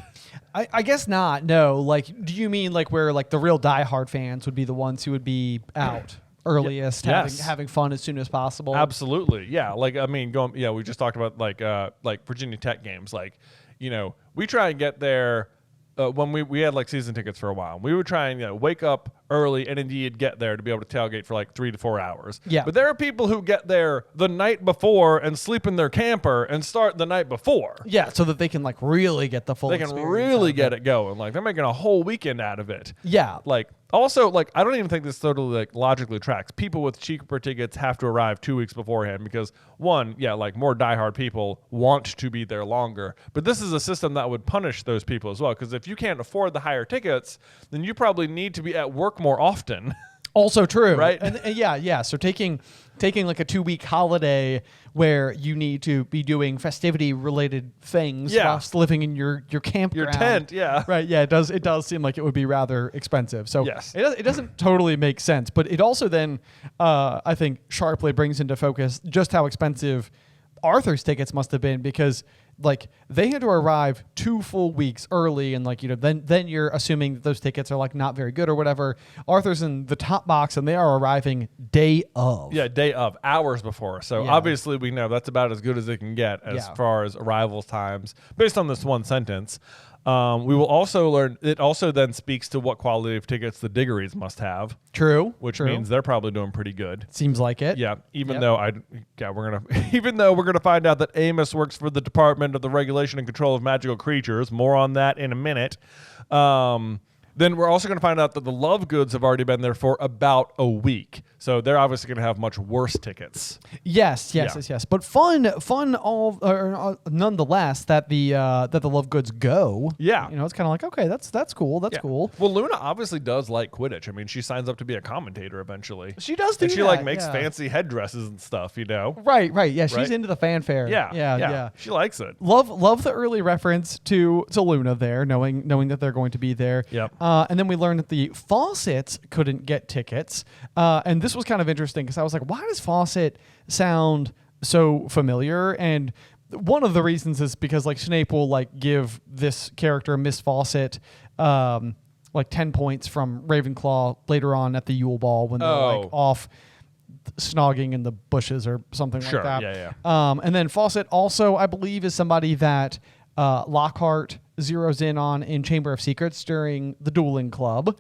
B: I guess not. No. Like, do you mean like where like the real diehard fans would be the ones who would be out earliest, having fun as soon as possible?
A: Absolutely. Yeah. Like, I mean, we just talked about like Virginia Tech games. Like, you know, we try and get there when we had like season tickets for a while. We would try and wake up early and indeed get there to be able to tailgate for like 3 to 4 hours.
B: Yeah.
A: But there are people who get there the night before and sleep in their camper and start the night before.
B: Yeah, so that they can like really get the full experience.
A: They can really get it going. Like they're making a whole weekend out of it.
B: Yeah.
A: Like also, like I don't even think this totally like logically tracks. People with cheaper tickets have to arrive 2 weeks beforehand because one, like more diehard people want to be there longer. But this is a system that would punish those people as well, because if you can't afford the higher tickets, then you probably need to be at work more often.
B: Also true,
A: right?
B: And yeah. So taking like a 2-week holiday where you need to be doing festivity related things whilst living in your campground,
A: your tent,
B: right? Yeah, it does seem like it would be rather expensive. So
A: yes,
B: it doesn't totally make sense, but it also then I think sharply brings into focus just how expensive Arthur's tickets must have been, because like they had to arrive 2 full weeks early, and like then you're assuming that those tickets are like not very good or whatever. Arthur's in the top box and they are arriving day of.
A: Yeah, day of, hours before. So obviously we know that's about as good as it can get as far as arrival times based on this one sentence. We will also learn, it also then speaks to what quality of tickets the Diggories must have.
B: True.
A: Which means they're probably doing pretty good.
B: Seems like it.
A: Yeah. Even though we're gonna find out that Amos works for the Department of the Regulation and Control of Magical Creatures. More on that in a minute. Then we're also going to find out that the Lovegoods have already been there for about a week. So they're obviously going to have much worse tickets.
B: Yes. But fun nonetheless that the Lovegoods go.
A: Yeah.
B: It's kind of like, okay, that's cool. That's cool.
A: Well, Luna obviously does like Quidditch. I mean, she signs up to be a commentator eventually.
B: She does do
A: and she
B: that,
A: makes fancy headdresses and stuff,
B: Right. Yeah, she's into the fanfare.
A: Yeah. She likes it.
B: Love the early reference to Luna there, knowing that they're going to be there.
A: Yep.
B: And then we learned that the Fawcetts couldn't get tickets. And this was kind of interesting because I was like, why does Fawcett sound so familiar? And one of the reasons is because like Snape will like give this character, Miss Fawcett, like 10 points from Ravenclaw later on at the Yule Ball when they're like off snogging in the bushes or something like that.
A: Yeah.
B: And then Fawcett also, I believe, is somebody that Lockhart zeroes in on in Chamber of Secrets during the Dueling Club.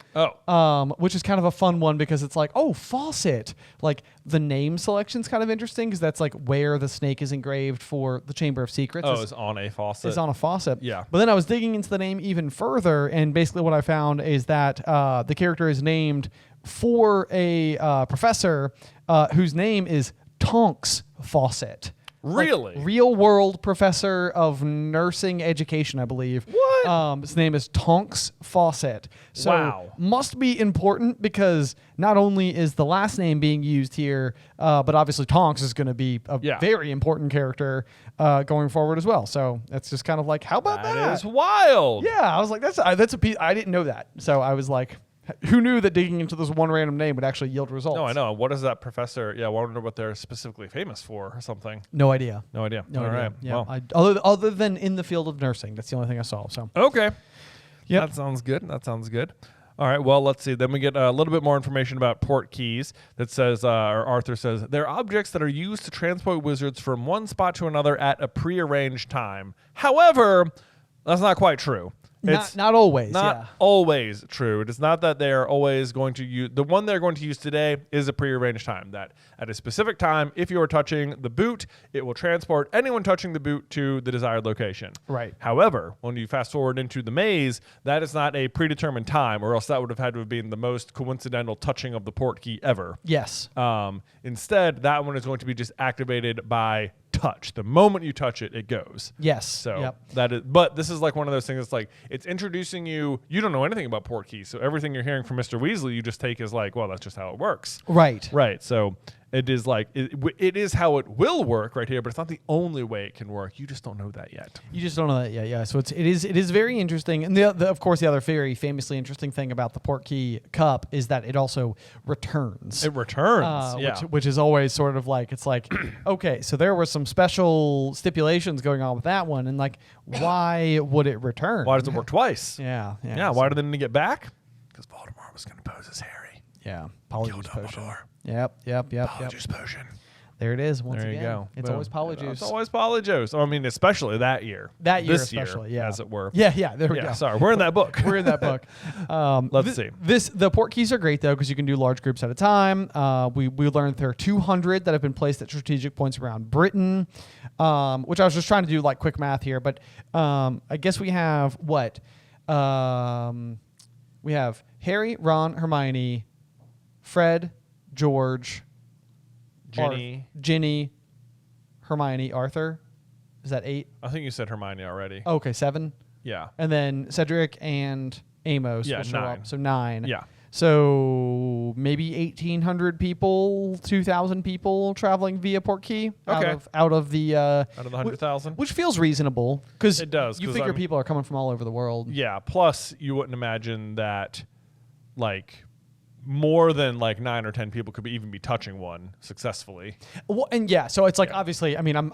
B: Which is kind of a fun one because it's like, Fawcett. Like the name selection's kind of interesting because that's like where the snake is engraved for the Chamber of Secrets.
A: It's on a faucet.
B: It's on a faucet.
A: Yeah.
B: But then I was digging into the name even further, and basically what I found is that the character is named for a professor whose name is Tonks Fawcett.
A: Really?
B: Real world professor of nursing education, I believe.
A: What?
B: His name is Tonks Fawcett. So
A: Wow.
B: must be important because not only is the last name being used here, but obviously Tonks is going to be a very important character going forward as well. So that's just kind of like, how about that?
A: That is wild.
B: Yeah, I was like, that's a piece. I didn't know that. So I was like, who knew that digging into this one random name would actually yield results?
A: No, I know. What is that professor? Yeah, I wonder what they're specifically famous for or something.
B: No idea.
A: No idea.
B: No
A: All
B: idea.
A: right.
B: Yeah.
A: Well.
B: Other than in the field of nursing, that's the only thing I saw. So
A: Okay.
B: Yep.
A: That sounds good. That sounds good. All right, well, let's see. Then we get a little bit more information about Portkeys that says, or Arthur says, they're objects that are used to transport wizards from one spot to another at a prearranged time. However, that's not quite true. It's
B: not always.
A: not always true. It is not that they are always going to use. The one they're going to use today is a prearranged time. That at a specific time, if you are touching the boot, it will transport anyone touching the boot to the desired location.
B: Right.
A: However, when you fast forward into the maze, that is not a predetermined time, or else that would have had to have been the most coincidental touching of the Portkey ever.
B: Yes.
A: Instead, that one is going to be just activated by touch. The moment you touch it, it goes.
B: Yes.
A: So that is, but this is like one of those things that's like, it's introducing you, you don't know anything about Portkey. So everything you're hearing from Mr. Weasley, you just take as like, well, that's just how it works.
B: Right.
A: Right. So it is like, it is how it will work right here, but it's not the only way it can work. You just don't know that yet.
B: You just don't know that yet. Yeah. So it is very interesting. And of course, the other very famously interesting thing about the Portkey cup is that it also returns.
A: It returns.
B: Which is always sort of like, it's like, okay, so there were some special stipulations going on with that one. And like, why would it return?
A: Why does it work twice?
B: Yeah.
A: Yeah. Why didn't it get back? Because Voldemort was going to pose as Harry.
B: Yeah. Polyjuice potion.
A: Dumbledore.
B: Yep.
A: Polyjuice potion.
B: There it is. Once
A: there
B: again.
A: you go.
B: It's
A: Boom.
B: always Polyjuice.
A: It's always Polyjuice. I mean, especially that year. This
B: especially,
A: year,
B: yeah.
A: as it were.
B: Yeah. There we go.
A: Sorry, we're in that book.
B: We're in that book.
A: Let's see.
B: The Portkeys are great though because you can do large groups at a time. We learned there are 200 that have been placed at strategic points around Britain, which I was just trying to do like quick math here, but I guess we have what? We have Harry, Ron, Hermione, Fred, George, Ginny, Hermione, Arthur. Is that 8?
A: I think you said Hermione already.
B: Okay, 7.
A: Yeah.
B: And then Cedric and Amos will show
A: 9.
B: up. So 9.
A: Yeah.
B: So maybe 1,800 people, 2,000 people traveling via Portkey out of the
A: 100,000,
B: which feels reasonable because
A: it does.
B: You figure people are coming from all over the world.
A: Yeah. Plus, you wouldn't imagine that, like, more than like 9 or 10 people could even be touching one successfully.
B: Well, and so it's like obviously, I mean, I'm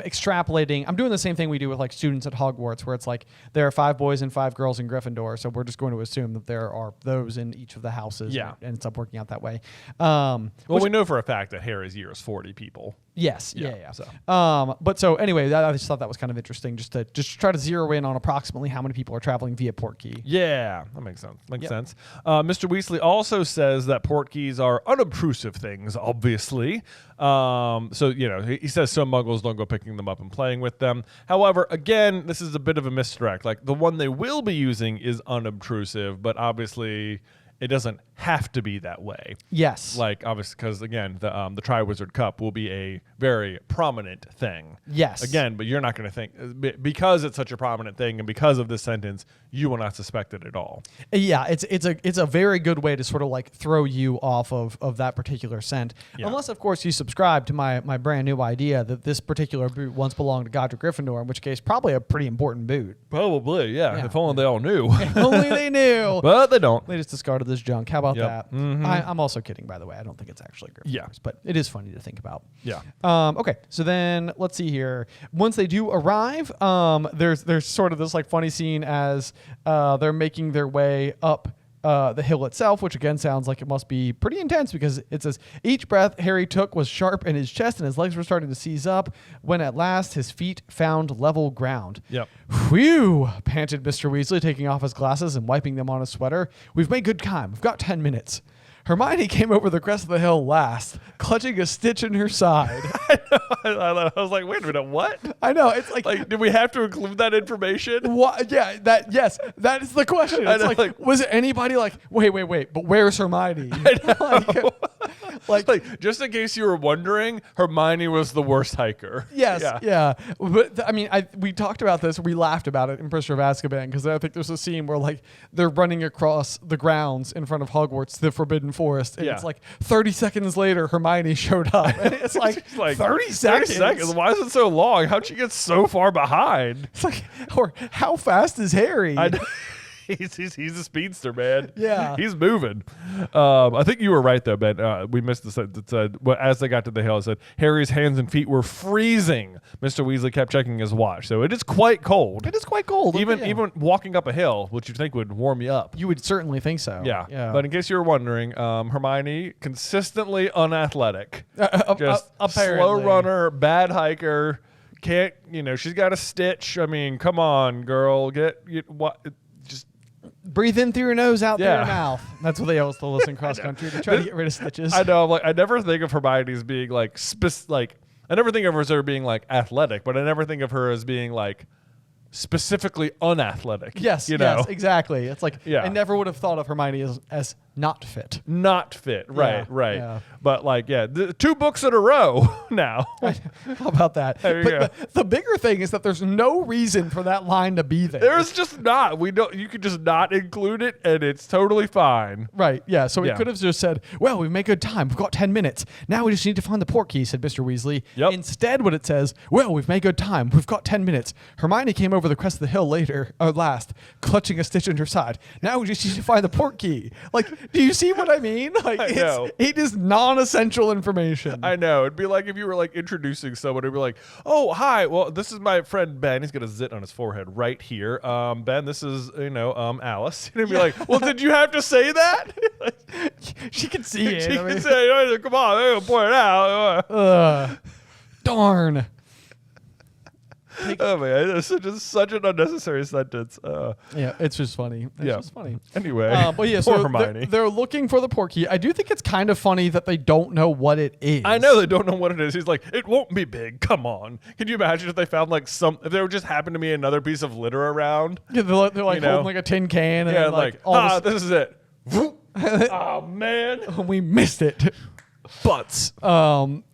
B: extrapolating. I'm doing the same thing we do with like students at Hogwarts, where it's like there are 5 boys and 5 girls in Gryffindor, so we're just going to assume that there are those in each of the houses.
A: Yeah,
B: and it's up working out that way.
A: Well, we know for a fact that Harry's year is 40 people.
B: Yes. Yeah.
A: So.
B: But so anyway, I just thought that was kind of interesting, just to try to zero in on approximately how many people are traveling via Portkey.
A: Yeah, that makes sense. Makes sense. Mr. Weasley also says that Portkeys are unobtrusive things, obviously. So, you know, he says some muggles don't go picking them up and playing with them. However, again, this is a bit of a misdirect. Like, the one they will be using is unobtrusive, but obviously it doesn't have to be that way.
B: Yes.
A: Like, obviously, because, again, the Triwizard Cup will be a very prominent thing.
B: Yes.
A: Again, but you're not going to think, because it's such a prominent thing and because of this sentence, you will not suspect it at all.
B: Yeah, it's a very good way to sort of like throw you off of that particular scent. Yeah. Unless, of course, you subscribe to my brand new idea that this particular boot once belonged to Godric Gryffindor, in which case probably a pretty important boot.
A: Probably, yeah. If only they all knew.
B: If only they knew.
A: But they don't.
B: They just discarded this junk. How about that?
A: Mm-hmm.
B: I'm also kidding, by the way. I don't think it's actually Gryffindor's, but it is funny to think about.
A: Yeah.
B: Okay, so then let's see here. Once they do arrive, there's sort of this like funny scene as they're making their way up the hill itself, which again sounds like it must be pretty intense because it says, each breath Harry took was sharp in his chest and his legs were starting to seize up when at last his feet found level ground.
A: Yep.
B: Whew, panted Mr. Weasley, taking off his glasses and wiping them on his sweater. We've made good time. We've got 10 minutes. Hermione came over the crest of the hill last, clutching a stitch in her side.
A: I was like, wait a minute, what?
B: I know. It's like
A: did we have to include that information?
B: What? Yeah, yes, that is the question. It's like, was anybody like, wait, but where's Hermione?
A: Like, just in case you were wondering, Hermione was the worst hiker.
B: Yes, yeah. But I mean, we talked about this. We laughed about it in Prisoner of Azkaban because I think there's a scene where like they're running across the grounds in front of Hogwarts, the Forbidden Forest, and it's like 30 seconds later, Hermione showed up, and it's like, 30 seconds.
A: 30 seconds. Why is it so long? How'd she get so far behind?
B: It's like, or how fast is Harry?
A: He's a speedster, man.
B: Yeah.
A: He's moving. I think you were right, though, Ben. We missed the sentence that said, well, as they got to the hill, it said, Harry's hands and feet were freezing. Mr. Weasley kept checking his watch. So it is quite cold.
B: It is quite cold.
A: Even walking up a hill, which you'd think would warm you up.
B: You would certainly think so.
A: Yeah. But in case you were wondering, Hermione, consistently unathletic. Just
B: apparently.
A: Slow runner, bad hiker. Can't, she's got a stitch. I mean, come on, girl. Just
B: breathe in through your nose, out through your mouth. That's what they always told us in cross country to try to get rid of stitches.
A: I know. I never think of Hermione as being I never think of her as being like athletic, but I never think of her as being like specifically unathletic.
B: Yes, exactly. It's like I never would have thought of Hermione as not fit.
A: Not fit, right.
B: Yeah.
A: But the 2 books in a row now.
B: How about that?
A: There you go.
B: The bigger thing is that there's no reason for that line to be there.
A: There's just not. You could just not include it, and it's totally fine.
B: Right. Yeah. So we could have just said, "Well, we've made good time. We've got 10 minutes. Now we just need to find the Portkey," said Mr. Weasley.
A: Yep.
B: Instead, what it says, "Well, we've made good time. We've got 10 minutes. Hermione came over the crest of the hill last, clutching a stitch in her side. Now we just need to find the Portkey." Like, do you see what I mean? Like, it is non-essential information.
A: I know. It'd be like if you were like introducing someone. It'd be like, "Oh, hi. Well, this is my friend Ben. He's got a zit on his forehead right here. Ben, this is Alice." And it'd be like, "Well, did you have to say that?"
B: She can see it.
A: She can say, "Come on, I'm gonna point it out."
B: Darn.
A: Oh man, it's such an unnecessary sentence.
B: Yeah, it's just funny. It's just funny.
A: Anyway,
B: but yeah,
A: poor
B: so
A: Hermione.
B: they're looking for the Portkey. I do think it's kind of funny that they don't know what it is.
A: I know they don't know what it is. He's like, "It won't be big. Come on." Can you imagine if they found like if there just happened to be another piece of litter around?
B: Yeah, they're like holding like a tin can. And
A: this is it. Oh man,
B: we missed it.
A: Butts.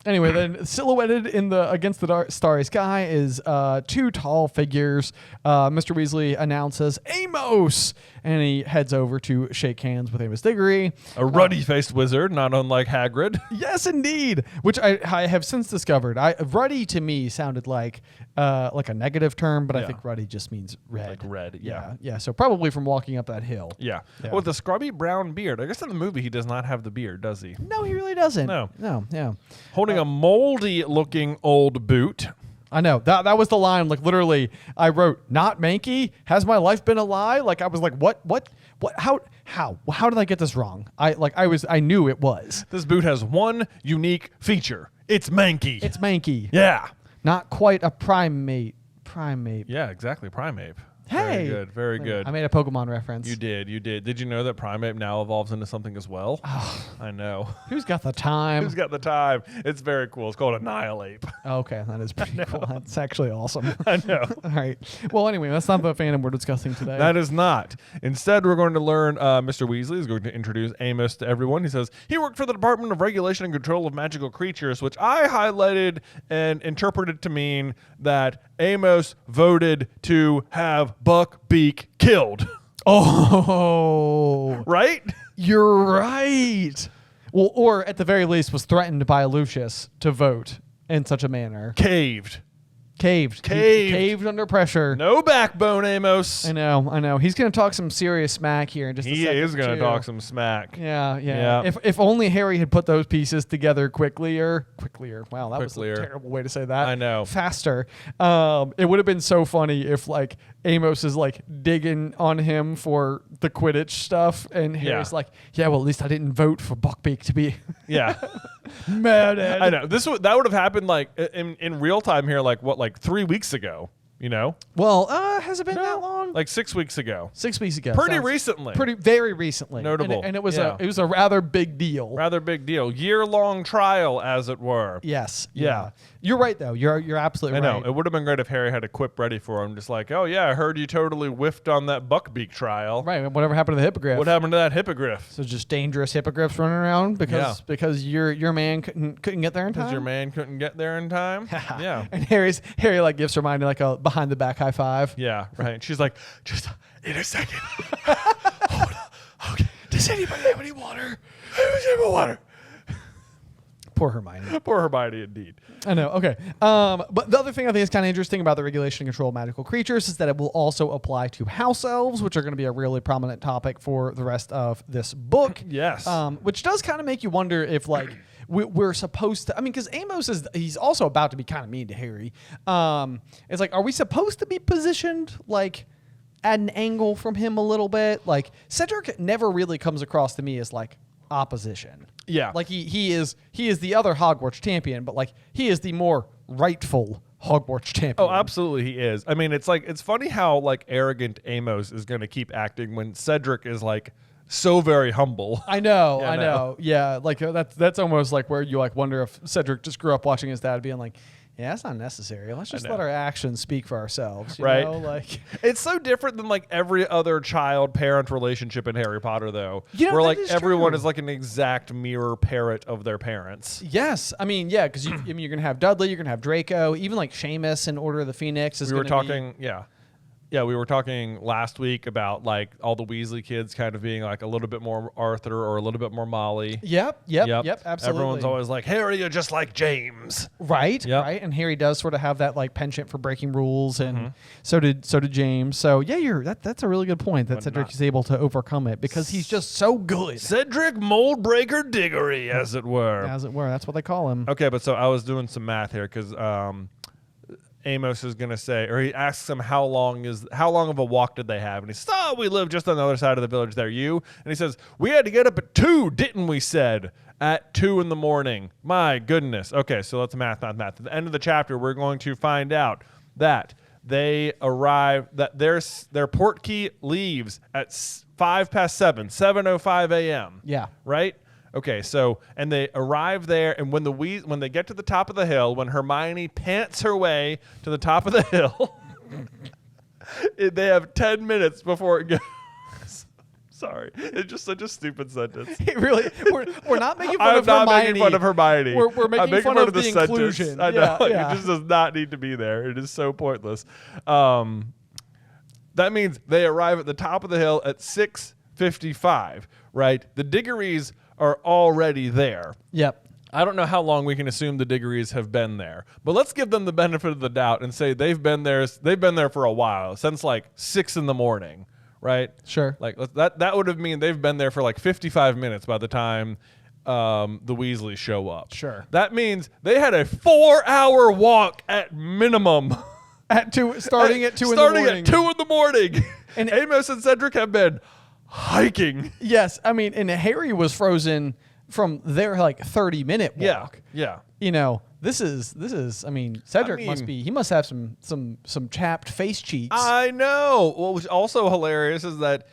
B: Anyway, then silhouetted against the starry sky is 2 tall figures. Mr. Weasley announces Amos, and he heads over to shake hands with Amos Diggory.
A: A ruddy-faced wizard, not unlike Hagrid.
B: Yes, indeed. Which I have since discovered. Ruddy to me sounded like a negative term, but I think ruddy just means red.
A: Like red, yeah.
B: Yeah, so probably from walking up that hill.
A: Yeah. With a scrubby brown beard. I guess in the movie he does not have the beard, does he?
B: No, he really doesn't.
A: No,
B: yeah.
A: Holding a moldy-looking old boot.
B: I know. That was the line. Like, literally, I wrote, "Not manky? Has my life been a lie?" Like, I was like, what? How did I get this wrong? I knew it was.
A: This boot has one unique feature. It's manky.
B: It's manky.
A: Yeah.
B: Not quite a primate.
A: Yeah, exactly. Primate.
B: Hey.
A: Very good.
B: I made a Pokemon reference.
A: You did. Did you know that Primate now evolves into something as well?
B: Oh.
A: I know.
B: Who's got the time?
A: Who's got the time? It's very cool. It's called Annihilate.
B: Okay, that is pretty cool. That's actually awesome.
A: I know.
B: All right. Well, anyway, that's not the fandom we're discussing today.
A: That is not. Instead, we're going to learn Mr. Weasley is going to introduce Amos to everyone. He says, he worked for the Department of Regulation and Control of Magical Creatures, which I highlighted and interpreted to mean that Amos voted to have Buckbeak killed.
B: Oh.
A: Right?
B: You're right. Well, or at the very least was threatened by Lucius to vote in such a manner.
A: Caved
B: under pressure.
A: No backbone, Amos.
B: I know. He's going to talk some serious smack here in just a second.
A: He is going to talk some smack.
B: Yeah. If only Harry had put those pieces together quicklier. Wow, that was a terrible way to say that.
A: I know.
B: Faster. It would have been so funny if like Amos is like digging on him for the Quidditch stuff, and Harry's like, "Yeah, well, at least I didn't vote for Buckbeak to be."
A: Yeah.
B: Mad at.
A: I know. That would have happened like in real time here, like 3 weeks ago.
B: Well, has it been that long?
A: Like 6 weeks ago.
B: 6 weeks ago.
A: Pretty recently.
B: Very recently.
A: Notable.
B: And it was a rather big deal.
A: Rather big deal. Year-long trial, as it were.
B: Yes. Yeah. You're right, though. You're absolutely right.
A: I know. It would have been great if Harry had a quip ready for him, just like, oh, yeah, I heard you totally whiffed on that buckbeak trial.
B: Right. Whatever happened to the hippogriff?
A: What happened to that hippogriff?
B: So just dangerous hippogriffs running around because your man couldn't get there in time?
A: Because your man couldn't get there in time? Yeah.
B: And Harry like gives Hermione like a behind the back high five.
A: Yeah, right. She's like, just in a second. Hold on. Okay. Does anybody have any water? Water.
B: Poor Hermione.
A: Poor Hermione, indeed.
B: I know. Okay. But the other thing I think is kind of interesting about the regulation and control of magical creatures is that it will also apply to house elves, which are going to be a really prominent topic for the rest of this book.
A: Yes.
B: Which does kind of make you wonder if like we're supposed to. I mean, because Amos he's also about to be kind of mean to Harry. It's like, are we supposed to be positioned like at an angle from him a little bit? Like Cedric never really comes across to me as like opposition.
A: Yeah.
B: Like he is the other Hogwarts champion, but like he is the more rightful Hogwarts champion.
A: Oh, absolutely he is. I mean, it's funny how like arrogant Amos is going to keep acting when Cedric is like so very humble.
B: I know. Yeah, like that's almost like where you like wonder if Cedric just grew up watching his dad being like, yeah, that's not necessary. Let's just let our actions speak for ourselves. You know? Like
A: it's so different than like every other child-parent relationship in Harry Potter, though,
B: where
A: like everyone is like an exact mirror parrot of their parents.
B: Yes, I mean, yeah, because you're gonna have Dudley, you're gonna have Draco, even like Seamus in Order of the Phoenix is.
A: We were talking, Yeah, we were talking last week about like all the Weasley kids kind of being like a little bit more Arthur or a little bit more Molly.
B: Yep, absolutely.
A: Everyone's always like, Harry, you're just like James.
B: Right. And Harry does sort of have that like penchant for breaking rules, and so did James. So yeah, that's a really good point that Cedric is able to overcome it because he's just so good.
A: Cedric Moldbreaker Diggory, as it were.
B: As it were, that's what they call him.
A: Okay, but so I was doing some math here because Amos is going to say, or he asks him how long of a walk did they have? And he says, oh, we live just on the other side of the village there. You? And he says, we had to get up at 2, didn't we, said? At 2 in the morning. My goodness. Okay, so let's math. At the end of the chapter, we're going to find out that they arrive, that their Portkey leaves at 7:05 a.m.
B: Yeah.
A: Right? Okay, so and they arrive there, and when they get to the top of the hill, when Hermione pants her way to the top of the hill, they have 10 minutes before it goes. Sorry, it's just such a stupid sentence.
B: Really, we're not making fun
A: I'm
B: of
A: not
B: Hermione.
A: making fun of Hermione.
B: We're making fun of the inclusion.
A: Sentence. I know it just does not need to be there. It is so pointless. That means they arrive at the top of the hill at 6:55. Right, the Diggories are already there.
B: Yep.
A: I don't know how long we can assume the Diggories have been there, but let's give them the benefit of the doubt and say they've been there for a while, since like 6 in the morning, right?
B: Sure.
A: Like that would have mean they've been there for like 55 minutes by the time the Weasleys show up.
B: Sure.
A: That means they had a 4-hour walk at minimum.
B: Starting at 2 in the morning.
A: Starting at 2 in the morning. And Amos and Cedric have been hiking.
B: Yes, I mean, and Harry was frozen from their like 30-minute walk.
A: Yeah.
B: You know, this is. I mean, Cedric must have some chapped face cheeks.
A: I know. What was also hilarious is that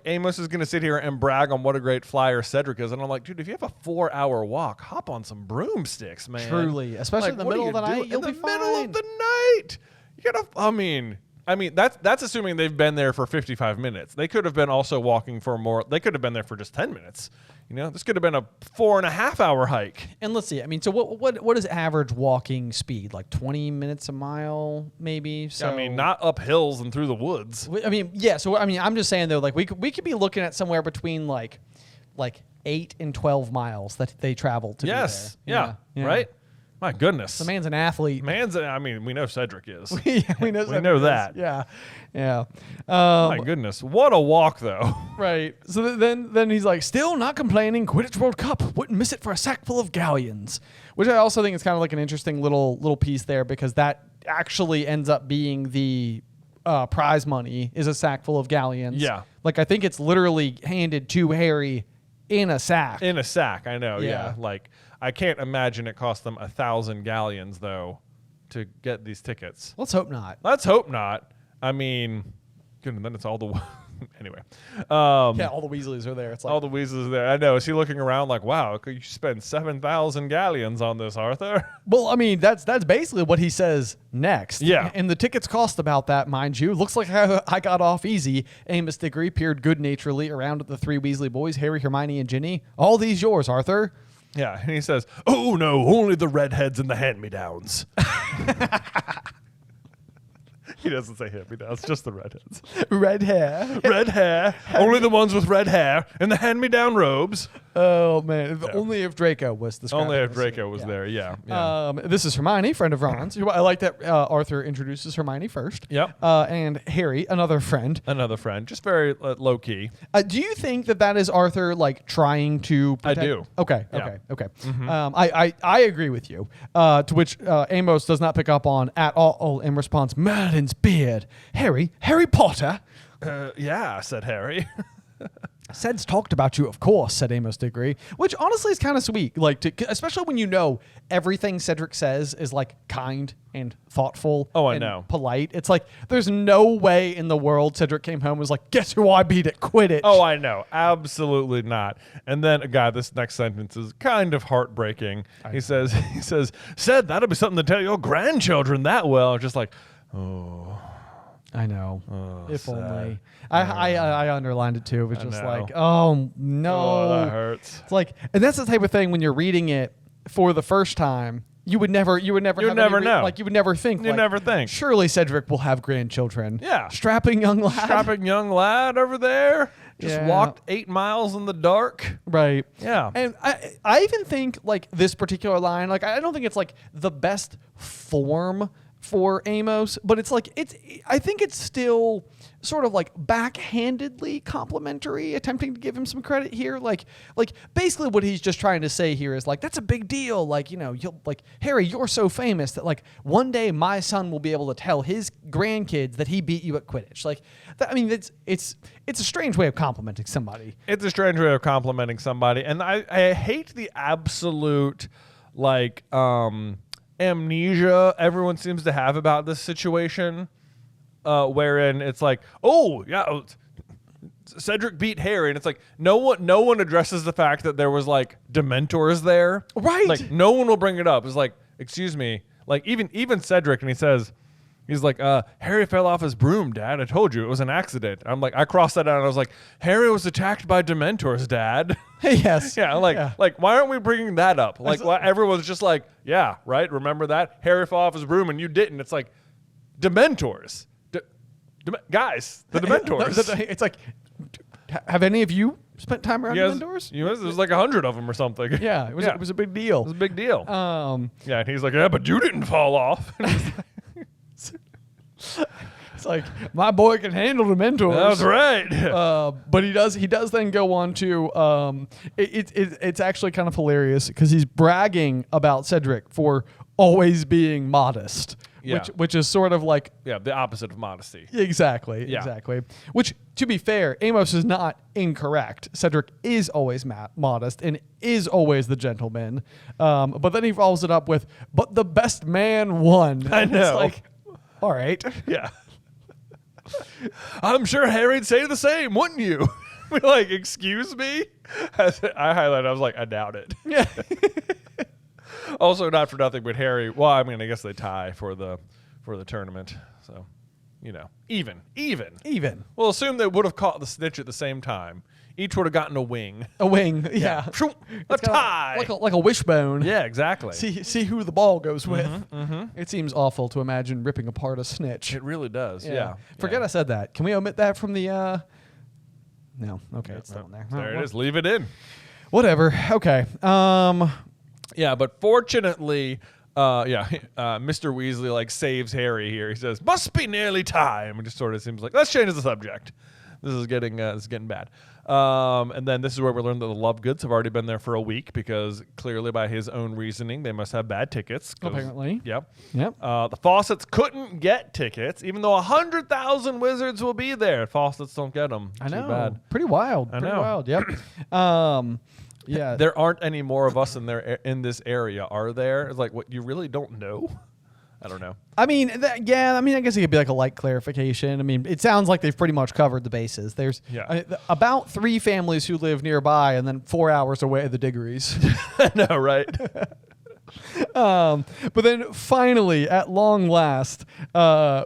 A: Amos is going to sit here and brag on what a great flyer Cedric is, and I'm like, dude, if you have a 4-hour walk, hop on some broomsticks, man.
B: Truly, especially in the middle of the night, you'll be fine.
A: In the middle of the night, you gotta. I mean, that's assuming they've been there for 55 minutes. They could have been also walking for more. They could have been there for just 10 minutes. You know, this could have been a 4.5-hour hike.
B: And let's see. I mean, so what is average walking speed? Like 20 minutes a mile, maybe? So
A: I mean, not up hills and through the woods.
B: I mean, yeah. So I mean, I'm just saying though, like we could be looking at somewhere between like 8 and 12 miles that they traveled to.
A: Yes.
B: Be there.
A: Yeah. Right. My goodness.
B: The man's an athlete.
A: I mean, we know Cedric is.
B: we know
A: that.
B: Yeah.
A: My goodness. What a walk, though.
B: Right. So then he's like, still not complaining. Quidditch World Cup. Wouldn't miss it for a sack full of galleons. Which I also think is kind of like an interesting little piece there, because that actually ends up being the prize money is a sack full of galleons.
A: Yeah.
B: Like, I think it's literally handed to Harry in a sack.
A: In a sack, I know, yeah. Like, I can't imagine it cost them 1,000 galleons, though, to get these tickets.
B: Let's hope not.
A: Let's hope not. I mean, good, and then it's all the anyway.
B: Yeah, all the Weasleys are there. It's like
A: all the Weasleys are there. I know. Is he looking around like, wow, could you spend 7,000 galleons on this, Arthur?
B: Well, I mean, that's basically what he says next.
A: Yeah.
B: And the tickets cost about that, mind you. Looks like I got off easy. Amos Diggory peered good-naturedly around at the three Weasley boys, Harry, Hermione, and Ginny. All these yours, Arthur.
A: Yeah, and he says, oh, no, only the redheads and the hand-me-downs. He doesn't say hand-me-downs, just the redheads.
B: Red hair.
A: Red hair. Only the ones with red hair and the hand-me-down robes.
B: Oh, man. Only if Draco was the
A: Only if Draco was there, yeah.
B: This is Hermione, friend of Ron's. I like that Arthur introduces Hermione first.
A: Yep.
B: And Harry, another friend.
A: Another friend. Just very low-key.
B: Do you think that is Arthur, like, trying to protect?
A: I do.
B: Okay.
A: Yeah.
B: Okay.
A: Mm-hmm.
B: I agree with you. To which Amos does not pick up on at all in response, Merlin's beard. Harry Potter?
A: Yeah, said Harry.
B: Ced's talked about you, of course, said Amos Diggory, which honestly is kind of sweet. Like, especially when you know everything Cedric says is like kind and thoughtful.
A: Oh, I
B: and
A: know.
B: polite. It's like there's no way in the world Cedric came home and was like, guess who I beat at Quidditch?
A: Oh, I know. Absolutely not. And then, God, this next sentence is kind of heartbreaking. He says, Ced, that'll be something to tell your grandchildren that well. Just like, oh.
B: I know.
A: Oh,
B: if
A: sad.
B: only. I underlined it too. It was just
A: know.
B: like, oh no.
A: Oh, that hurts.
B: It's like, and that's the type of thing when you're reading it for the first time. You would never know. Like you would never think.
A: You never think.
B: Surely Cedric will have grandchildren.
A: Yeah.
B: Strapping young lad
A: over there. Just walked 8 miles in the dark.
B: Right.
A: Yeah.
B: And I even think like this particular line, like I don't think it's like the best form for Amos, but it's like I think it's still sort of like backhandedly complimentary, attempting to give him some credit here. Like basically what he's just trying to say here is like, that's a big deal. Like, you know, you'll like, Harry, you're so famous that like one day my son will be able to tell his grandkids that he beat you at Quidditch. Like, I mean, it's a strange way of complimenting somebody.
A: It's a strange way of complimenting somebody. And I hate the absolute like amnesia everyone seems to have about this situation, wherein it's like, oh yeah, Cedric beat Harry, and it's like no one addresses the fact that there was like Dementors there,
B: right?
A: Like no one will bring it up. It's like, excuse me, like even Cedric, and he's like, Harry fell off his broom, Dad. I told you it was an accident. I'm like, I crossed that out, and I was like, Harry was attacked by Dementors, Dad.
B: Yes.
A: Yeah, like why aren't we bringing that up? Like why everyone's just like, yeah, right. Remember that Harry fell off his broom and you didn't. It's like Dementors, guys, the Dementors.
B: It's like, have any of you spent time around Dementors?
A: There's like 100 of them or something.
B: Yeah, it was a big deal.
A: It was a big deal.
B: Yeah,
A: and he's like, yeah, but you didn't fall off.
B: It's like, my boy can handle the mentors.
A: That's right.
B: But he does then go on to it's actually kind of hilarious because he's bragging about Cedric for always being modest.
A: Yeah.
B: Which is sort of like,
A: yeah, the opposite of modesty.
B: Exactly.
A: Yeah.
B: Exactly. Which, to be fair, Amos is not incorrect. Cedric is always modest and is always the gentleman. But then he follows it up with, but the best man won.
A: I know.
B: It's like, all right.
A: Yeah. I'm sure Harry'd say the same, wouldn't you? Like, excuse me? I highlighted, I was like, I doubt it.
B: Yeah.
A: Also, not for nothing, but Harry, well, I mean, I guess they tie for the tournament. So, you know, even. We'll assume they would have caught the snitch at the same time. Each would have gotten a wing.
B: A wing, yeah.
A: A tie.
B: Like a wishbone.
A: Yeah, exactly.
B: See who the ball goes with. It seems awful to imagine ripping apart a snitch.
A: It really does, yeah.
B: Forget I said that. Can we omit that from the... No, okay, it's still in there.
A: There it is. Leave it in.
B: Whatever. Okay.
A: Yeah, but fortunately... Mr. Weasley like saves Harry here. He says, "Must be nearly time." It just sort of seems like let's change the subject. This is getting bad. And then this is where we learn that the Lovegoods have already been there for a week because clearly, by his own reasoning, they must have bad tickets.
B: Apparently.
A: Yep.
B: Yep.
A: The Fawcett's couldn't get tickets, even though 100,000 wizards will be there. Fawcett's don't get them.
B: I know.
A: Too bad.
B: Pretty wild.
A: I know.
B: Pretty wild. Yep. Yeah.
A: There aren't any more of us in this area, are there? It's like, what, you really don't know? I don't know.
B: I mean, I guess it could be like a light clarification. I mean, it sounds like they've pretty much covered the bases. There's about 3 families who live nearby, and then 4 hours away the Diggories.
A: I know, right?
B: But then finally, at long last,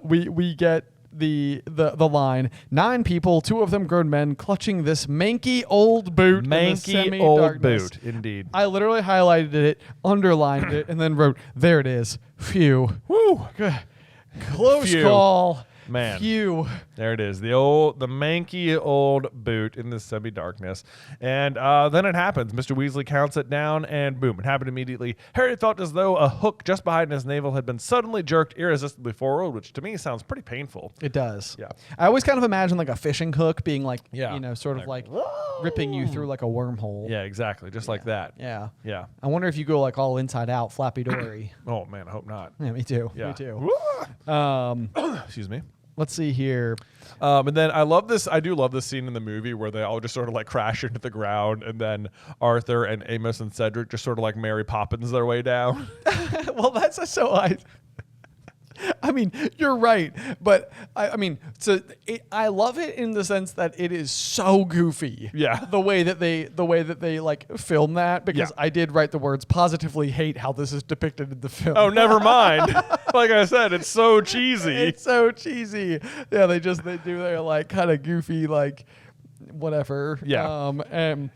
B: we get the line: 9 people, 2 of them grown men, clutching this manky old boot.
A: Manky old boot, indeed.
B: I literally highlighted it, underlined it, and then wrote, "There it is. Phew.
A: Woo.
B: Good. Close
A: Phew.
B: Call.
A: Man.
B: Phew."
A: There it is. The manky old boot in the semi-darkness. And then it happens. Mr. Weasley counts it down, and boom, it happened immediately. Harry felt as though a hook just behind his navel had been suddenly jerked irresistibly forward, which to me sounds pretty painful.
B: It does.
A: Yeah.
B: I always kind of imagine like a fishing hook being like, sort of like
A: Whoa.
B: ripping you through like a wormhole.
A: Yeah, exactly. Just like that.
B: Yeah.
A: Yeah.
B: I wonder if you go like all inside out, Flappy Dory.
A: Oh, man, I hope not.
B: Yeah, me too.
A: Yeah.
B: Me too.
A: Excuse me.
B: Let's see here.
A: And then I do love this scene in the movie where they all just sort of like crash into the ground, and then Arthur and Amos and Cedric just sort of like Mary Poppins their way down.
B: Well, that's so I mean, you're right, but I love it in the sense that it is so goofy.
A: Yeah.
B: The way that they like film that, because I did write the words "positively hate how this is depicted in the film."
A: Oh, never mind. Like I said, it's so cheesy.
B: It's so cheesy. Yeah, they do their like kind of goofy like whatever.
A: Yeah.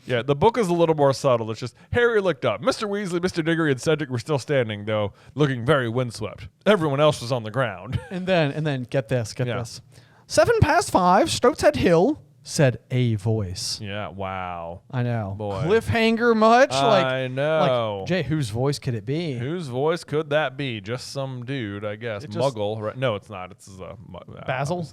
B: Yeah,
A: the book is a little more subtle. It's just Harry looked up. Mr. Weasley, Mr. Diggory, and Cedric were still standing, though, looking very windswept. Everyone else was on the ground.
B: And then get this. 5 Stoats Head Hill, said a voice.
A: Yeah, wow.
B: I know.
A: Boy.
B: Cliffhanger much?
A: I know.
B: Like, Jay, whose voice could it be?
A: Whose voice could that be? Just some dude, I guess. Muggle. Right? No, it's not. It's
B: Basil?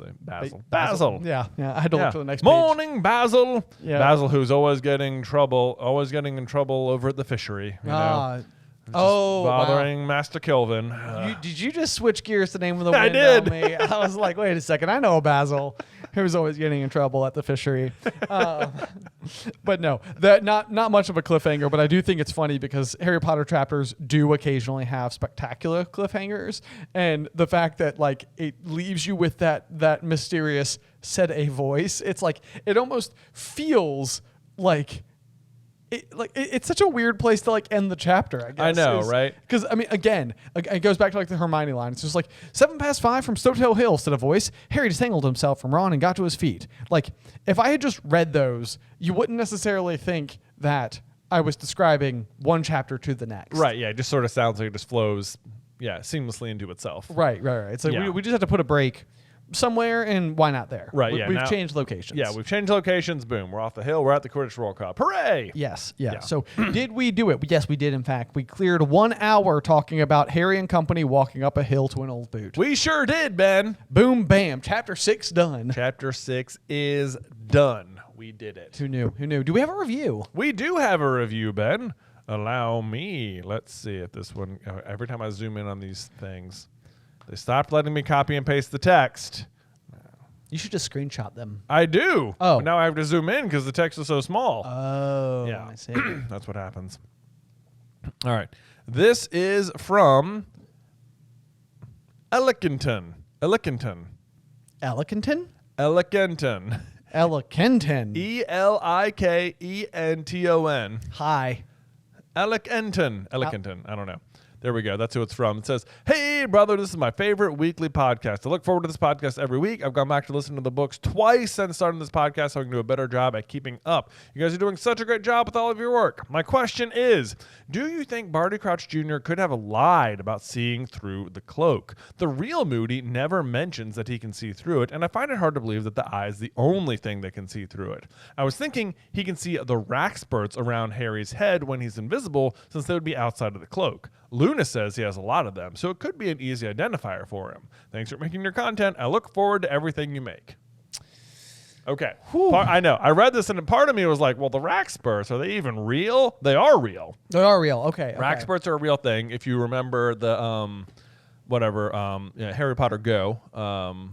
A: Basil.
B: Yeah, I had to look for the next
A: Morning,
B: page.
A: Basil.
B: Yeah.
A: Basil, who's always getting in trouble over at the fishery. You know? Bothering Master Kelvin.
B: Did you just switch gears to name of the
A: I
B: wind
A: did.
B: on me? I was like, wait a second, I know a Basil who's always getting in trouble at the fishery. But no, that not much of a cliffhanger, but I do think it's funny because Harry Potter chapters do occasionally have spectacular cliffhangers, and the fact that like it leaves you with that mysterious said a voice, it's like it almost feels like it's such a weird place to like end the chapter, I guess.
A: I know, right?
B: Because I mean, again, it goes back to like the Hermione line. It's just like 5 from Stoat Hill, said a voice. Harry disentangled himself from Ron and got to his feet. Like, if I had just read those, you wouldn't necessarily think that I was describing one chapter to the next.
A: Right. Yeah. It just sort of sounds like it just flows, seamlessly into itself.
B: Right. It's like we just have to put a break somewhere, and why not there?
A: Right,
B: We've changed locations.
A: Yeah, we've changed locations. Boom. We're off the hill. We're at the Quidditch World Cup. Hooray!
B: Yes. Yeah. So did we do it? Yes, we did, in fact. We cleared 1 hour talking about Harry and company walking up a hill to an old boot.
A: We sure did, Ben.
B: Boom, bam. Chapter 6 done.
A: Chapter 6 is done. We did it.
B: Who knew? Do we have a review?
A: We do have a review, Ben. Allow me. Let's see if this one... every time I zoom in on these things... They stopped letting me copy and paste the text.
B: You should just screenshot them.
A: I do.
B: Oh.
A: But now I have to zoom in because the text is so small.
B: Oh.
A: Yeah.
B: I see.
A: That's what happens. All right. This is from Ellickenton.
B: Ellickenton?
A: Ellickenton.
B: Ellickenton.
A: Elikkenton.
B: Hi.
A: Ellickenton. I don't know. There we go. That's who it's from. It says, "Hey, brother, this is my favorite weekly podcast. I look forward to this podcast every week. I've gone back to listen to the books twice since starting this podcast so I can do a better job at keeping up. You guys are doing such a great job with all of your work. My question is, do you think Barty Crouch Jr. could have lied about seeing through the cloak? The real Moody never mentions that he can see through it, and I find it hard to believe that the eye is the only thing that can see through it. I was thinking he can see the rack spurts around Harry's head when he's invisible, since they would be outside of the cloak. Luna says he has a lot of them, so it could be an easy identifier for him. Thanks for making your content. I look forward to everything you make." Okay. I know. I read this, and part of me was like, well, the rack spurts, are they even real? They are real.
B: They are real. Okay.
A: Rack spurts are a real thing. If you remember the Harry Potter Go.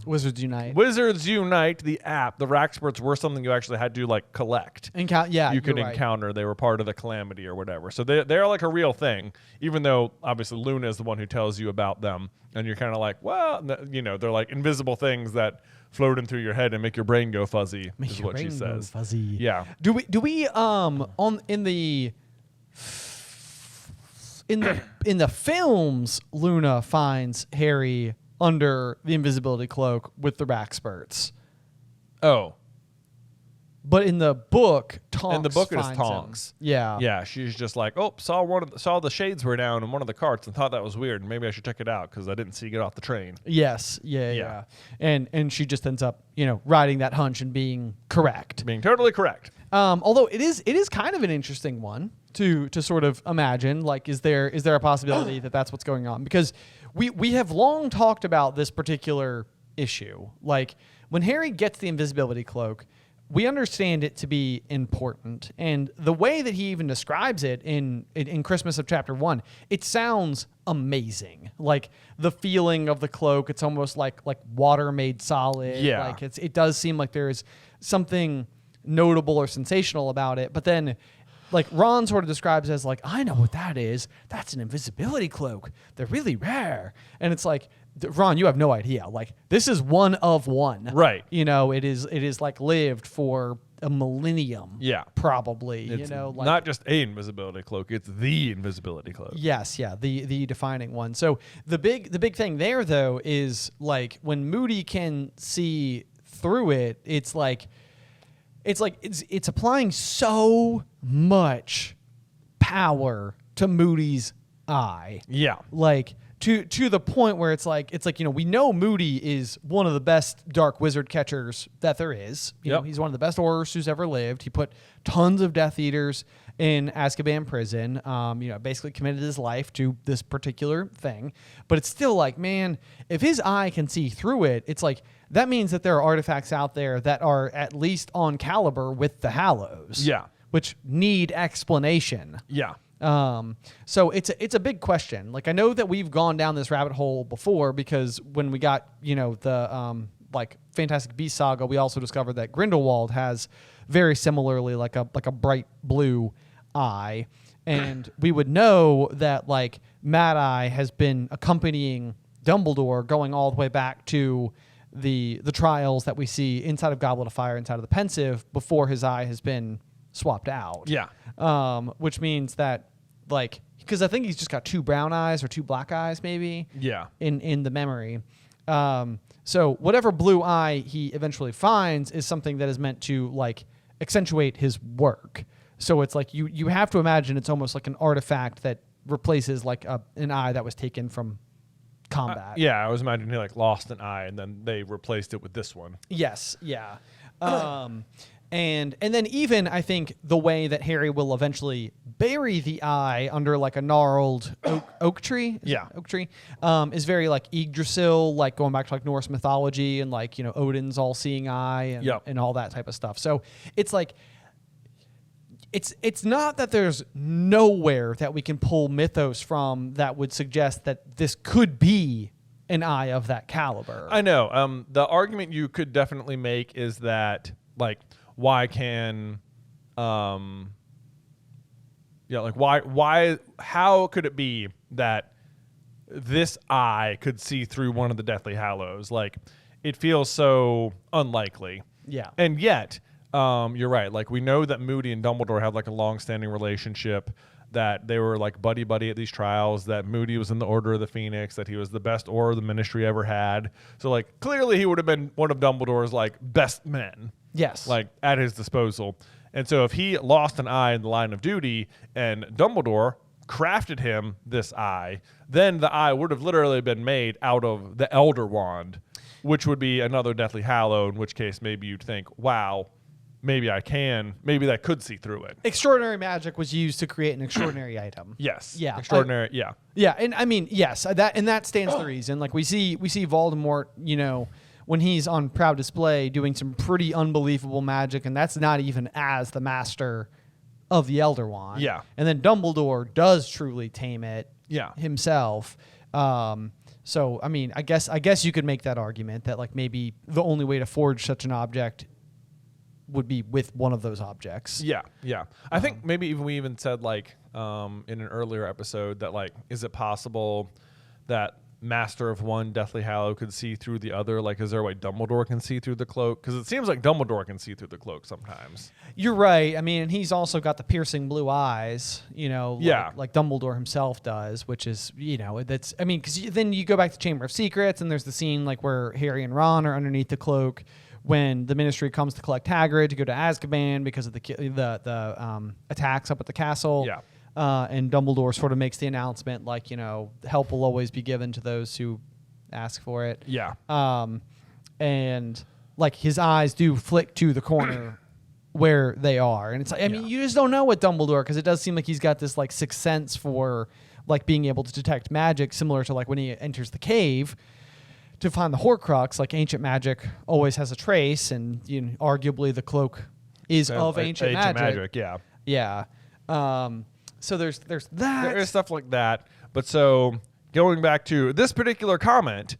B: Wizards Unite.
A: Wizards Unite, the app. The Rackspurts were something you actually had to like collect. You could encounter. They were part of the calamity or whatever. So they're like a real thing, even though obviously Luna is the one who tells you about them. And you're kind of like, well, they're like invisible things that float in through your head and make your brain go fuzzy. Is what she says.
B: Fuzzy.
A: Yeah.
B: Do we in the films, Luna finds Harry under the invisibility cloak with the Rackspurts.
A: Oh.
B: But in the book, Tonks
A: in the book it is
B: finds
A: Tonks.
B: him. Yeah.
A: Yeah, she's just like, saw the shades were down in one of the carts and thought that was weird. Maybe I should check it out because I didn't see it get off the train.
B: Yes. Yeah. And she just ends up, riding that hunch and being correct.
A: Being totally correct.
B: Although it is kind of an interesting one to sort of imagine. Like, is there a possibility that that's what's going on? Because we have long talked about this particular issue. Like, when Harry gets the invisibility cloak, we understand it to be important. And the way that he even describes it in Christmas of Chapter 1, it sounds amazing. Like, the feeling of the cloak, it's almost like water made solid.
A: Yeah.
B: Like, it does seem like there is something notable or sensational about it. But then, like, Ron sort of describes it as like, I know what that is. That's an invisibility cloak. They're really rare. And it's like, Ron, you have no idea. Like, this is one of one.
A: Right.
B: It is like lived for a millennium.
A: Yeah.
B: Probably.
A: It's not just a invisibility cloak, it's the invisibility cloak.
B: Yes, yeah, the defining one. So the big thing there though is, like, when Moody can see through it, it's applying so much power to Moody's eye.
A: Yeah.
B: Like, to the point where it's like we know Moody is one of the best dark wizard catchers that there is. He's one of the best Aurors who's ever lived. He put tons of Death Eaters in Azkaban prison. Basically committed his life to this particular thing. But it's still like, man, if his eye can see through it, it's like that means that there are artifacts out there that are at least on caliber with the Hallows.
A: Yeah.
B: Which need explanation.
A: Yeah.
B: So it's a big question. Like, I know that we've gone down this rabbit hole before because when we got, the Fantastic Beasts saga, we also discovered that Grindelwald has very similarly like a bright blue eye. And we would know that, like, Mad Eye has been accompanying Dumbledore going all the way back to the trials that we see inside of Goblet of Fire, inside of the Pensive, before his eye has been swapped out.
A: Yeah.
B: Which means that, like, because I think he's just got 2 brown eyes or 2 black eyes maybe.
A: Yeah.
B: In the memory. So whatever blue eye he eventually finds is something that is meant to, like, accentuate his work. So it's like you have to imagine it's almost like an artifact that replaces, like, an eye that was taken from combat.
A: Yeah, I was imagining he, like, lost an eye and then they replaced it with this one.
B: Yes, yeah. And then even, I think, the way that Harry will eventually bury the eye under, like, a gnarled oak tree. Oak tree. Is very, like, Yggdrasil, like, going back to, like, Norse mythology and, like, Odin's all-seeing eye and all that type of stuff. So it's like, it's not that there's nowhere that we can pull mythos from that would suggest that this could be an eye of that caliber.
A: I know. The argument you could definitely make is that, like, why how could it be that this eye could see through one of the Deathly Hallows? Like, it feels so unlikely.
B: Yeah.
A: And yet, you're right. Like, we know that Moody and Dumbledore have, like, a long-standing relationship, that they were, like, buddy-buddy at these trials, that Moody was in the Order of the Phoenix, that he was the best Auror the Ministry ever had. So, like, clearly he would have been one of Dumbledore's, like, best men.
B: Yes.
A: Like, at his disposal. And so if he lost an eye in the line of duty and Dumbledore crafted him this eye, then the eye would have literally been made out of the Elder Wand, which would be another Deathly Hallow, in which case maybe you'd think, wow, maybe that could see through it.
B: Extraordinary magic was used to create an extraordinary item.
A: Yes.
B: Yeah.
A: Extraordinary, yeah.
B: Yeah, and I mean, yes, that stands to reason. Like, we see Voldemort, when he's on proud display doing some pretty unbelievable magic, and that's not even as the master of the Elder Wand.
A: Yeah.
B: And then Dumbledore does truly tame it
A: Yeah.
B: himself. So, I mean, I guess you could make that argument that like maybe the only way to forge such an object would be with one of those objects.
A: Yeah. I think maybe we even said like in an earlier episode that like, is it possible that Master of one, Deathly Hallow, could see through the other? Like, is there a way Dumbledore can see through the cloak? Because it seems like Dumbledore can see through the cloak sometimes.
B: You're right. I mean, and he's also got the piercing blue eyes, like Dumbledore himself does, which is, that's, I mean, because then you go back to Chamber of Secrets, and there's the scene like where Harry and Ron are underneath the cloak when the Ministry comes to collect Hagrid to go to Azkaban because of the attacks up at the castle.
A: Yeah.
B: And Dumbledore sort of makes the announcement, like, help will always be given to those who ask for it.
A: Yeah.
B: And like his eyes do flick to the corner where they are. And it's like, I mean, you just don't know with Dumbledore because it does seem like he's got this like sixth sense for like being able to detect magic, similar to like when he enters the cave to find the Horcrux. Like ancient magic always has a trace, and arguably the cloak is of ancient magic.
A: Yeah.
B: Yeah. So there's that.
A: There is stuff like that. But so going back to this particular comment,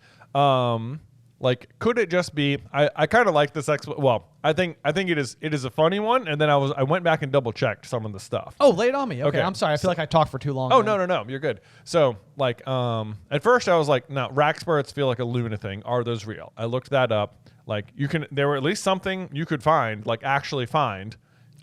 A: like, could it just be? I kind of like this. Well, I think it is a funny one. And then I went back and double checked some of the stuff.
B: Oh, lay it on me. Okay. I'm sorry. I feel like I talked for too long.
A: Oh, no. You're good. So like, at first I was like, no, Rackspurts feel like a Luna thing. Are those real? I looked that up. Like there were at least something you could find, like actually find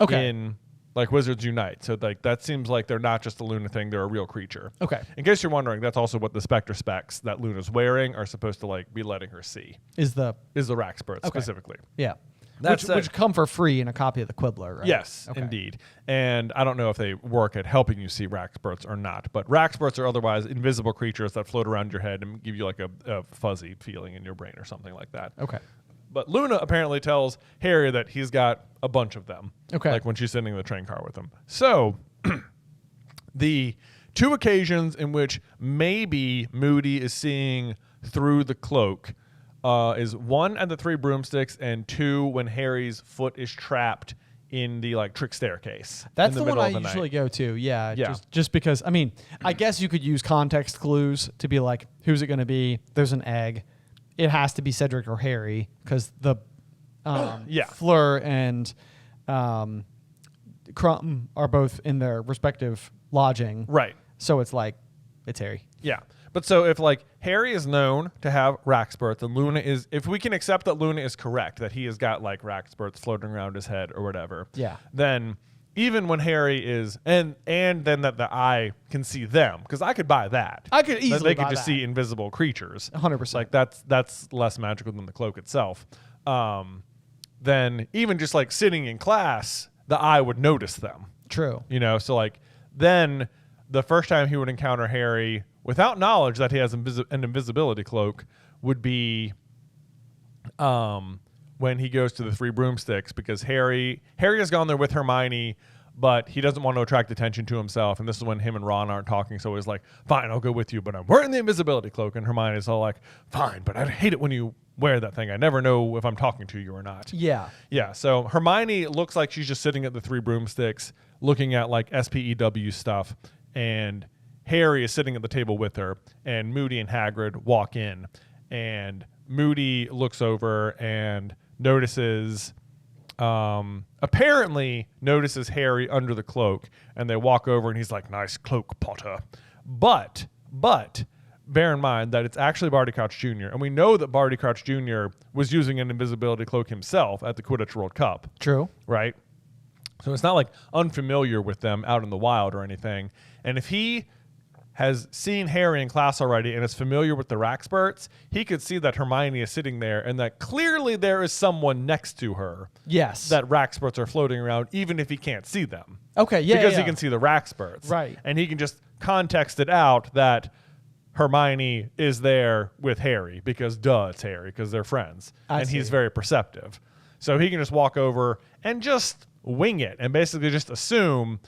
A: in like Wizards Unite. So like that seems like they're not just a Luna thing, they're a real creature.
B: Okay.
A: In case you're wondering, that's also what the Spectre specs that Luna's wearing are supposed to like be letting her see.
B: Is the
A: Rackspurt specifically.
B: Yeah.
A: That's
B: which come for free in a copy of the Quibbler, right?
A: Yes, indeed. And I don't know if they work at helping you see Rackspurts or not, but Rackspurts are otherwise invisible creatures that float around your head and give you like a fuzzy feeling in your brain or something like that.
B: Okay.
A: But Luna apparently tells Harry that he's got a bunch of them.
B: Okay.
A: Like when she's sitting in the train car with him. So the two occasions in which maybe Moody is seeing through the cloak is one at the Three Broomsticks and two when Harry's foot is trapped in the like trick staircase.
B: That's the one I usually go to. Yeah. Just because, I mean, I guess you could use context clues to be like, who's it going to be? There's an egg. It has to be Cedric or Harry because the Fleur and Crumb are both in their respective lodging.
A: Right.
B: So it's like, it's Harry.
A: Yeah. But so if like Harry is known to have Rackspurts and Luna is, if we can accept that Luna is correct, that he has got like Rackspurts floating around his head or whatever.
B: Yeah.
A: Then even when Harry is, and then that the eye can see them, because I could buy that.
B: I could easily
A: they could just see invisible creatures.
B: 100%.
A: Like that's less magical than the cloak itself. Then even just like sitting in class, the eye would notice them.
B: True.
A: So like then the first time he would encounter Harry without knowledge that he has an invisibility cloak would be when he goes to the Three Broomsticks, because Harry has gone there with Hermione, but he doesn't want to attract attention to himself. And this is when him and Ron aren't talking. So he's like, fine, I'll go with you, but I'm wearing the invisibility cloak. And Hermione's all like, fine, but I hate it when you wear that thing. I never know if I'm talking to you or not.
B: Yeah.
A: Yeah. So Hermione looks like she's just sitting at the Three Broomsticks looking at like SPEW stuff. And Harry is sitting at the table with her. And Moody and Hagrid walk in. And Moody looks over and apparently notices Harry under the cloak, and they walk over and he's like, nice cloak, Potter. But bear in mind that it's actually Barty Crouch Jr. And we know that Barty Crouch Jr. was using an invisibility cloak himself at the Quidditch World Cup.
B: True.
A: Right? So it's not like unfamiliar with them out in the wild or anything. And if he has seen Harry in class already and is familiar with the Rackspurts, he could see that Hermione is sitting there and that clearly there is someone next to her.
B: Yes.
A: That Rackspurts are floating around, even if he can't see them.
B: Okay, yeah.
A: Because he can see the Rackspurts.
B: Right.
A: And he can just context it out that Hermione is there with Harry because it's Harry because they're friends. And he's very perceptive. So he can just walk over and just wing it and basically just assume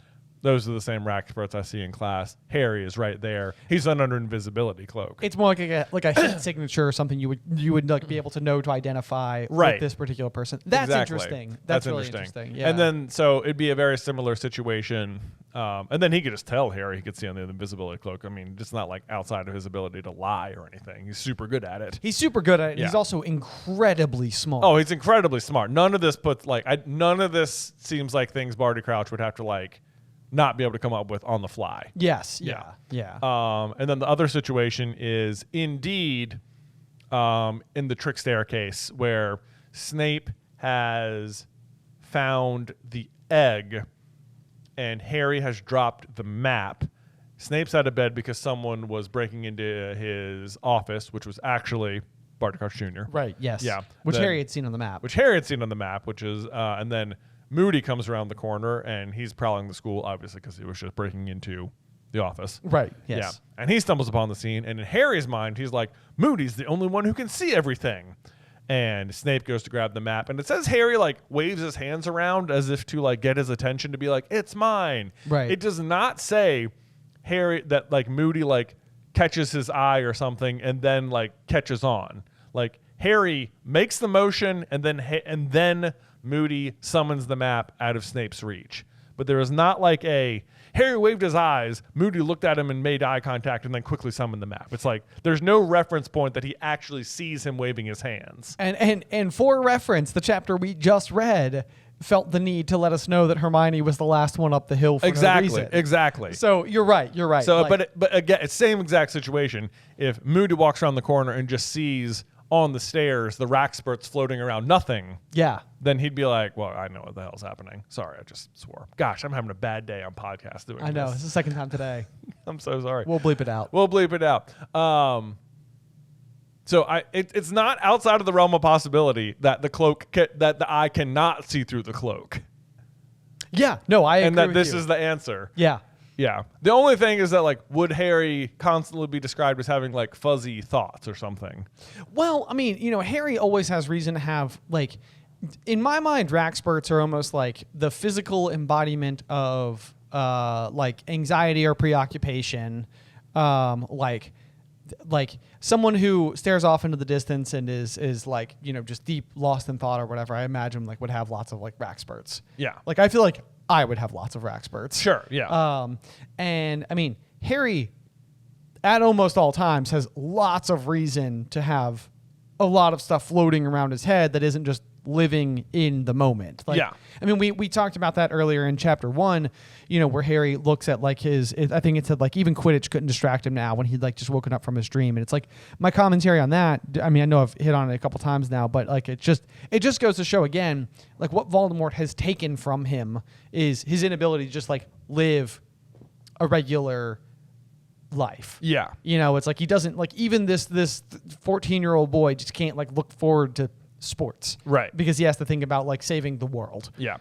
A: those are the same rack experts I see in class. Harry is right there. He's under invisibility cloak.
B: It's more like a heat signature or something you would like be able to know to identify with this particular person. That's interesting. That's really interesting. Yeah.
A: And then so it'd be a very similar situation. And then he could just tell Harry he could see on the invisibility cloak. I mean, it's not like outside of his ability to lie or anything. He's super good at it.
B: He's super good at it. Yeah. He's also incredibly smart.
A: Oh, he's incredibly smart. None of this none of this seems like things Barty Crouch would have to like not be able to come up with on the fly.
B: Yes. Yeah.
A: And then the other situation is indeed in the trick staircase where Snape has found the egg and Harry has dropped the map. Snape's out of bed because someone was breaking into his office, which was actually Barty Crouch Jr.
B: Right, yes.
A: Yeah.
B: Which Harry had seen on the map.
A: Which is, and then Moody comes around the corner and he's prowling the school, obviously, because he was just breaking into the office.
B: Right, yes.
A: Yeah. And he stumbles upon the scene, and in Harry's mind, he's like, Moody's the only one who can see everything. And Snape goes to grab the map, and it says Harry like waves his hands around as if to like get his attention to be like, it's mine.
B: Right.
A: It does not say Harry that like Moody like catches his eye or something and then like catches on. Like Harry makes the motion and then Moody summons the map out of Snape's reach. But there is not like a Harry waved his eyes, Moody looked at him and made eye contact and then quickly summoned the map. It's like there's no reference point that he actually sees him waving his hands.
B: And for reference, the chapter we just read felt the need to let us know that Hermione was the last one up the hill for no reason.
A: Exactly.
B: So you're right.
A: So, like, but again, it's same exact situation. If Moody walks around the corner and just sees on the stairs the Rackspurts floating around nothing, then he'd be like, well, I know what the hell's happening. Sorry, I just swore. Gosh, I'm having a bad day on podcast doing this.
B: I know. It's the second time today.
A: I'm so sorry.
B: We'll bleep it out.
A: So it's not outside of the realm of possibility that the cloak that the eye cannot see through the cloak.
B: Yeah, no, I agree.
A: And that
B: with
A: this
B: you.
A: is the answer.
B: Yeah.
A: Yeah. The only thing is that like would Harry constantly be described as having like fuzzy thoughts or something?
B: Well, I mean, Harry always has reason to have like in my mind, Rackspurts are almost like the physical embodiment of like anxiety or preoccupation. Like someone who stares off into the distance and is like, just deep lost in thought or whatever, I imagine like would have lots of like Rackspurts.
A: Yeah.
B: Like I feel like I would have lots of Rackspurts.
A: Sure, yeah.
B: And I mean, Harry at almost all times has lots of reason to have a lot of stuff floating around his head that isn't just living in the moment. Like,
A: yeah.
B: I mean, we talked about that earlier in chapter 1, where Harry looks at like I think it said like even Quidditch couldn't distract him now when he'd like just woken up from his dream. And it's like my commentary on that. I mean, I know I've hit on it a couple times now, but like it just goes to show again, like what Voldemort has taken from him is his inability to just like live a regular life.
A: Yeah.
B: It's like he doesn't like even this 14-year-old boy just can't like look forward to sports,
A: right?
B: Because he has to think about like saving the world.
A: Yeah.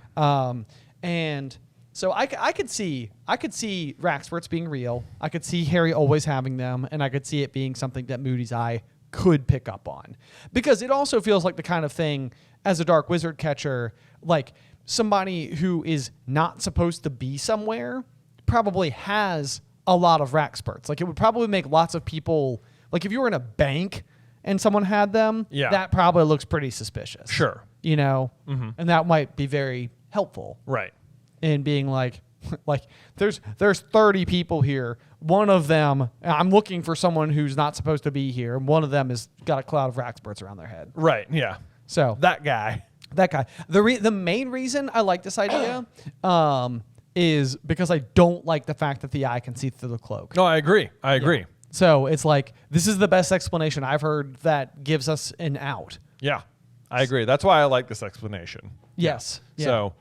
B: And so I could see Rackspurts being real. I could see Harry always having them, and I could see it being something that Moody's eye could pick up on, because it also feels like the kind of thing as a dark wizard catcher, like somebody who is not supposed to be somewhere probably has a lot of Rackspurts. Like it would probably make lots of people, like if you were in a bank and someone had them, that probably looks pretty suspicious.
A: Sure.
B: And that might be very helpful.
A: Right.
B: In being like there's 30 people here. One of them, I'm looking for someone who's not supposed to be here. And one of them has got a cloud of Rackspurts around their head.
A: Right. Yeah.
B: So
A: that guy.
B: The main reason I like this idea is because I don't like the fact that the eye can see through the cloak.
A: No, I agree. Yeah.
B: So it's like, this is the best explanation I've heard that gives us an out.
A: Yeah, I agree. That's why I like this explanation.
B: Yes.
A: Yeah. So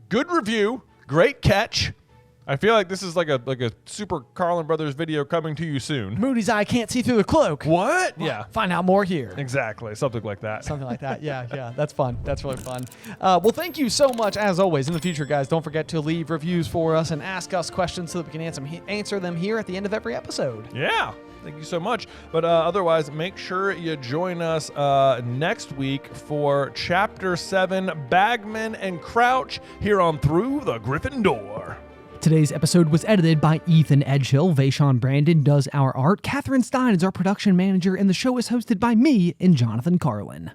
A: good review. Great catch. I feel like this is like a super Carlin Brothers video coming to you soon.
B: Moody's eye can't see through the cloak.
A: What?
B: Well,
A: yeah.
B: Find out more here.
A: Exactly. Something like that.
B: Yeah. That's fun. That's really fun. Well, thank you so much, as always. In the future, guys, don't forget to leave reviews for us and ask us questions so that we can answer them here at the end of every episode.
A: Yeah. Thank you so much. But otherwise, make sure you join us next week for Chapter 7, Bagman and Crouch, here on Through the Griffin Door.
B: Today's episode was edited by Ethan Edghill. Vaishon Brandon does our art. Catherine Stein is our production manager, and the show is hosted by me and Jonathan Carlin.